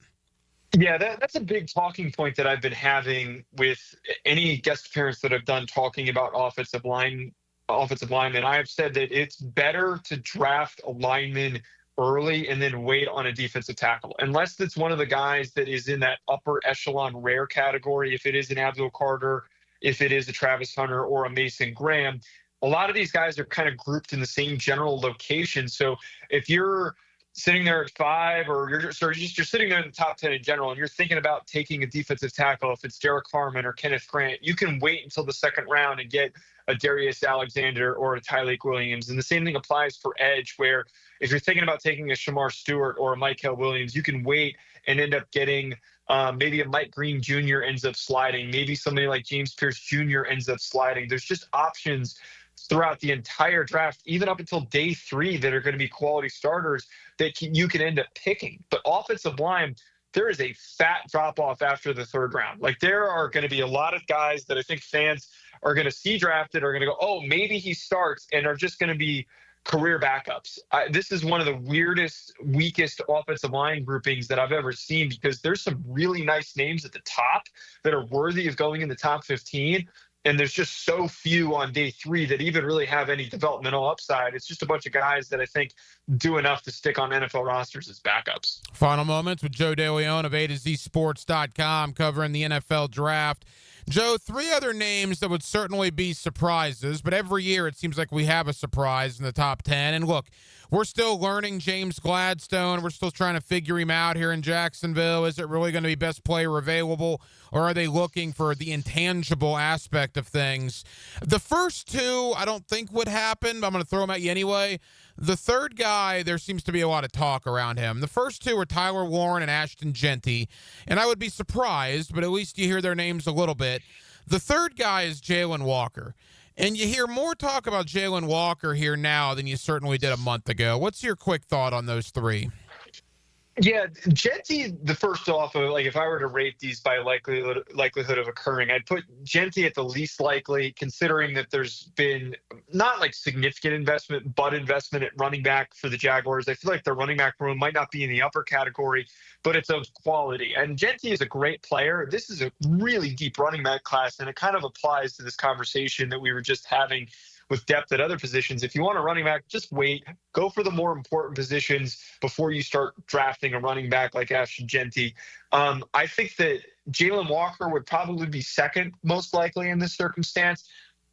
Yeah, that's a big talking point that I've been having with any guest appearance that I've done talking about offensive linemen. I have said that it's better to draft a lineman early and then wait on a defensive tackle, unless it's one of the guys that is in that upper echelon rare category. If it is an Abdul Carter, if it is a Travis Hunter or a Mason Graham, a lot of these guys are kind of grouped in the same general location. So if you're sitting there at 5, or you're sitting there in the top 10 in general, and you're thinking about taking a defensive tackle, if it's Derek Harmon or Kenneth Grant, you can wait until the second round and get a Darius Alexander or a Tyleik Williams. And the same thing applies for edge, where if you're thinking about taking a Shamar Stewart or a Michael Williams, you can wait and end up getting maybe a Mike Green Jr. ends up sliding. Maybe somebody like James Pierce Jr. ends up sliding. There's just options throughout the entire draft, even up until day 3, that are going to be quality starters that you can end up picking. But offensive line, there is a fat drop-off after the 3rd round. Like, there are going to be a lot of guys that I think fans are going to see drafted, are going to go, oh, maybe he starts, and are just going to be career backups. This is one of the weirdest, weakest offensive line groupings that I've ever seen, because there's some really nice names at the top that are worthy of going in the top 15. And there's just so few on day 3 that even really have any developmental upside. It's just a bunch of guys that I think do enough to stick on NFL rosters as backups. Final moments with Joe DeLeon of A2ZSports.com covering the NFL draft. Joe, three other names that would certainly be surprises, but every year it seems like we have a surprise in the top 10. And look, we're still learning James Gladstone. We're still trying to figure him out here in Jacksonville. Is it really going to be best player available, or are they looking for the intangible aspect of things? The first two I don't think would happen, but I'm going to throw them at you anyway. The third guy, there seems to be a lot of talk around him. The first two are Tyler Warren and Ashton Genty, and I would be surprised, but at least you hear their names a little bit. The third guy is Jalen Walker, and you hear more talk about Jalen Walker here now than you certainly did a month ago. What's your quick thought on those three? Yeah, Genty, the first off, like if I were to rate these by likelihood of occurring, I'd put Genty at the least likely, considering that there's been not like significant investment, but investment at running back for the Jaguars. I feel like their running back room might not be in the upper category, but it's of quality. And Genty is a great player. This is a really deep running back class, and it kind of applies to this conversation that we were just having with depth at other positions. If you want a running back, just wait. Go for the more important positions before you start drafting a running back like Ashton Genty. I think that Jalen Walker would probably be second most likely in this circumstance.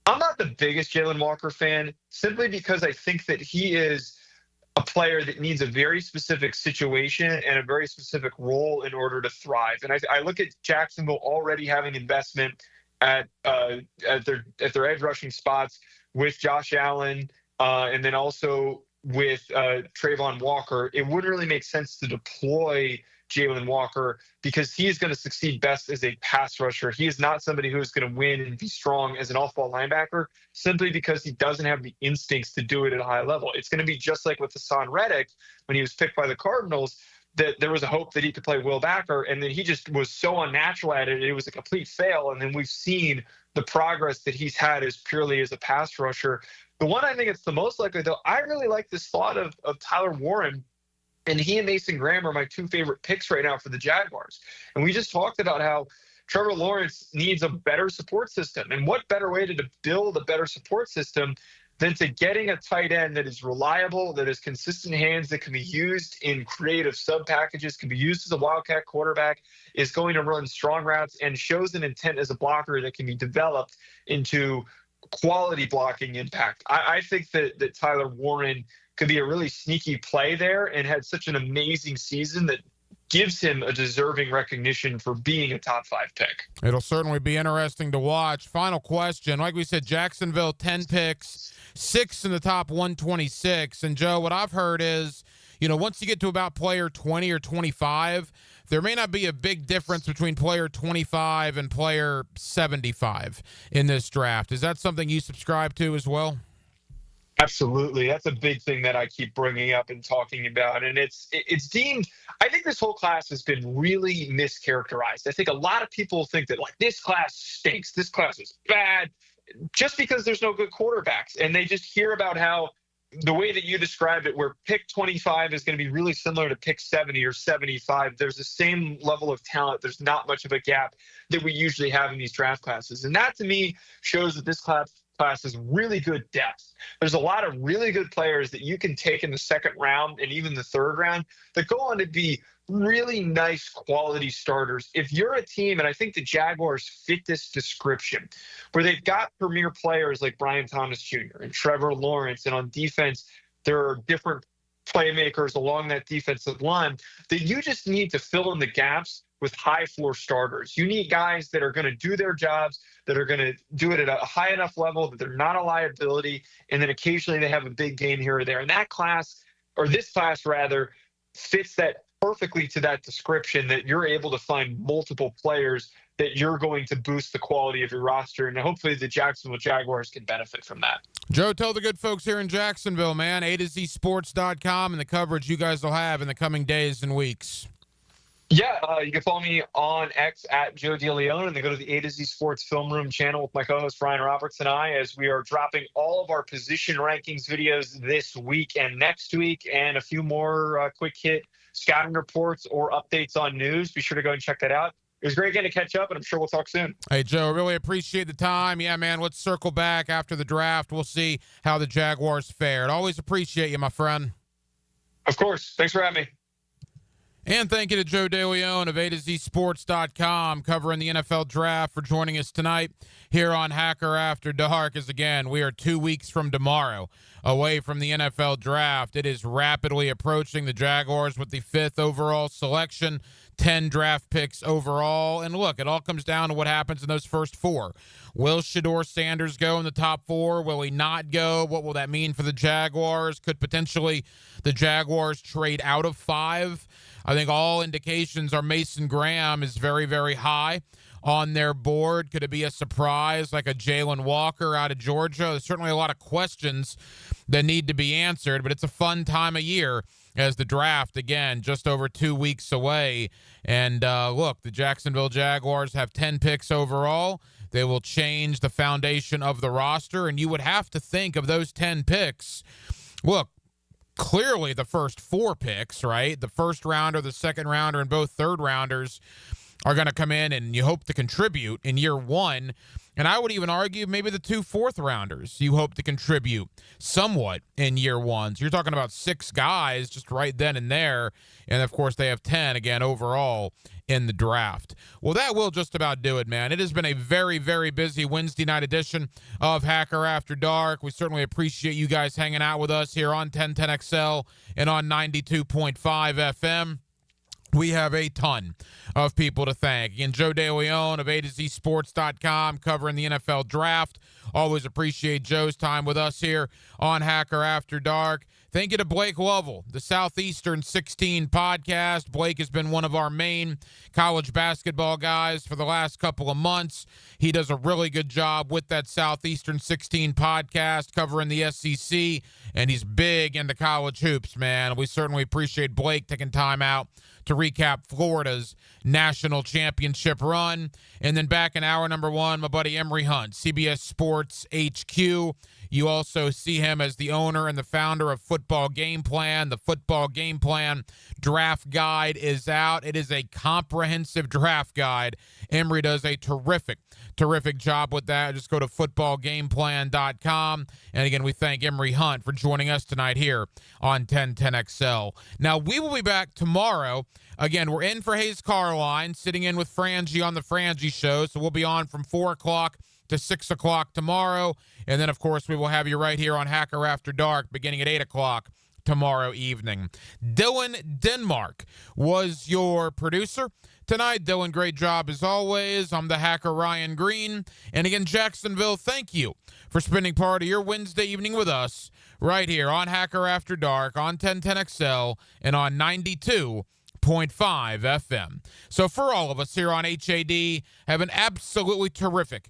I'm not the biggest Jalen Walker fan, simply because I think that he is a player that needs a very specific situation and a very specific role in order to thrive. And I look at Jacksonville already having investment at their edge rushing spots with Josh Allen, and then also with Trayvon Walker. It wouldn't really make sense to deploy Jalen Walker because he is going to succeed best as a pass rusher. He is not somebody who is going to win and be strong as an off-ball linebacker simply because he doesn't have the instincts to do it at a high level. It's going to be just like with Hassan Reddick when he was picked by the Cardinals, that there was a hope that he could play Will Backer, and then he just was so unnatural at it. It was a complete fail, and then we've seen the progress that he's had as purely as a pass rusher. The one I think it's the most likely, though, I really like this thought of Tyler Warren, and he and Mason Graham are my two favorite picks right now for the Jaguars. And we just talked about how Trevor Lawrence needs a better support system, and what better way to build a better support system than to getting a tight end that is reliable, that has consistent hands, that can be used in creative sub packages, can be used as a wildcat quarterback, is going to run strong routes, and shows an intent as a blocker that can be developed into quality blocking impact. I think that Tyler Warren could be a really sneaky play there, and had such an amazing season that gives him a deserving recognition for being a top 5 pick. It'll certainly be interesting to watch. Final question. Like we said, Jacksonville, 10 picks, 6 in the top 126. And, Joe, what I've heard is, once you get to about player 20 or 25, there may not be a big difference between player 25 and player 75 in this draft. Is that something you subscribe to as well? Absolutely. That's a big thing that I keep bringing up and talking about. And it's deemed, I think this whole class has been really mischaracterized. I think a lot of people think that this class stinks. This class is bad just because there's no good quarterbacks. And they just hear about how the way that you described it, where pick 25 is going to be really similar to pick 70 or 75. There's the same level of talent. There's not much of a gap that we usually have in these draft classes. And that to me shows that this class is really good depth. There's a lot of really good players that you can take in the second round and even the third round that go on to be really nice quality starters. If you're a team, and I think the Jaguars fit this description, where they've got premier players like Brian Thomas Jr. and Trevor Lawrence, and on defense, there are different playmakers along that defensive line, that you just need to fill in the gaps with high floor starters. You need guys that are going to do their jobs, that are going to do it at a high enough level that they're not a liability, and then occasionally they have a big game here or there. And that class, or this class rather, fits that perfectly to that description, that you're able to find multiple players that you're going to boost the quality of your roster. And hopefully the Jacksonville Jaguars can benefit from that. Joe, tell the good folks here in Jacksonville, man, A2ZSports.com and the coverage you guys will have in the coming days and weeks. Yeah, you can follow me on X at Joe DeLeon, and then go to the A to Z Sports Film Room channel with my co-host Ryan Roberts and I, as we are dropping all of our position rankings videos this week and next week, and a few more quick hit scouting reports or updates on news. Be sure to go and check that out. It was great getting to catch up, and I'm sure we'll talk soon. Hey, Joe, really appreciate the time. Yeah, man, let's circle back after the draft. We'll see how the Jaguars fared. Always appreciate you, my friend. Of course. Thanks for having me. And thank you to Joe DeLeon of A2ZSports.com covering the NFL draft for joining us tonight here on Hacker After Dark. As again, we are 2 weeks from tomorrow away from the NFL draft. It is rapidly approaching. The Jaguars with the 5th overall selection, 10 draft picks overall. And look, it all comes down to what happens in those first 4. Will Shedeur Sanders go in the top 4? Will he not go? What will that mean for the Jaguars? Could potentially the Jaguars trade out of 5? I think all indications are Mason Graham is very, very high on their board. Could it be a surprise like a Jalen Walker out of Georgia? There's certainly a lot of questions that need to be answered, but it's a fun time of year as the draft, again, just over 2 weeks away. And look, the Jacksonville Jaguars have 10 picks overall. They will change the foundation of the roster, and you would have to think of those 10 picks. Look, clearly the first 4 picks, right? The first rounder, the second rounder, and both third rounders are going to come in and you hope to contribute in year 1. And I would even argue maybe the 2 fourth rounders you hope to contribute somewhat in year 1. So you're talking about 6 guys just right then and there. And, of course, they have 10, again, overall in the draft. Well, that will just about do it, man. It has been a very, very busy Wednesday night edition of Hacker After Dark. We certainly appreciate you guys hanging out with us here on 1010XL and on 92.5 FM. We have a ton of people to thank. Again, Joe DeLeon of A2ZSports.com covering the NFL draft. Always appreciate Joe's time with us here on Hacker After Dark. Thank you to Blake Lovell, the Southeastern 16 podcast. Blake has been one of our main college basketball guys for the last couple of months. He does a really good job with that Southeastern 16 podcast covering the SEC, and he's big into college hoops, man. We certainly appreciate Blake taking time out to recap Florida's national championship run. And then back in hour number 1, my buddy Emory Hunt, CBS Sports HQ. You also see him as the owner and the founder of Football Game Plan. The Football Game Plan draft guide is out. It is a comprehensive draft guide. Emory does a terrific job with that. Just go to footballgameplan.com. And again, we thank Emory Hunt for joining us tonight here on 1010XL. Now, we will be back tomorrow. Again, we're in for Hayes Carline, sitting in with Frangie on the Frangie Show. So we'll be on from 4 o'clock to 6 o'clock tomorrow. And then, of course, we will have you right here on Hacker After Dark beginning at 8 o'clock tomorrow evening. Dylan Denmark was your producer tonight. Dylan, great job as always. I'm the Hacker Ryan Green. And again, Jacksonville, thank you for spending part of your Wednesday evening with us right here on Hacker After Dark on 1010XL and on 92.5 FM. So for all of us here on HAD, have an absolutely terrific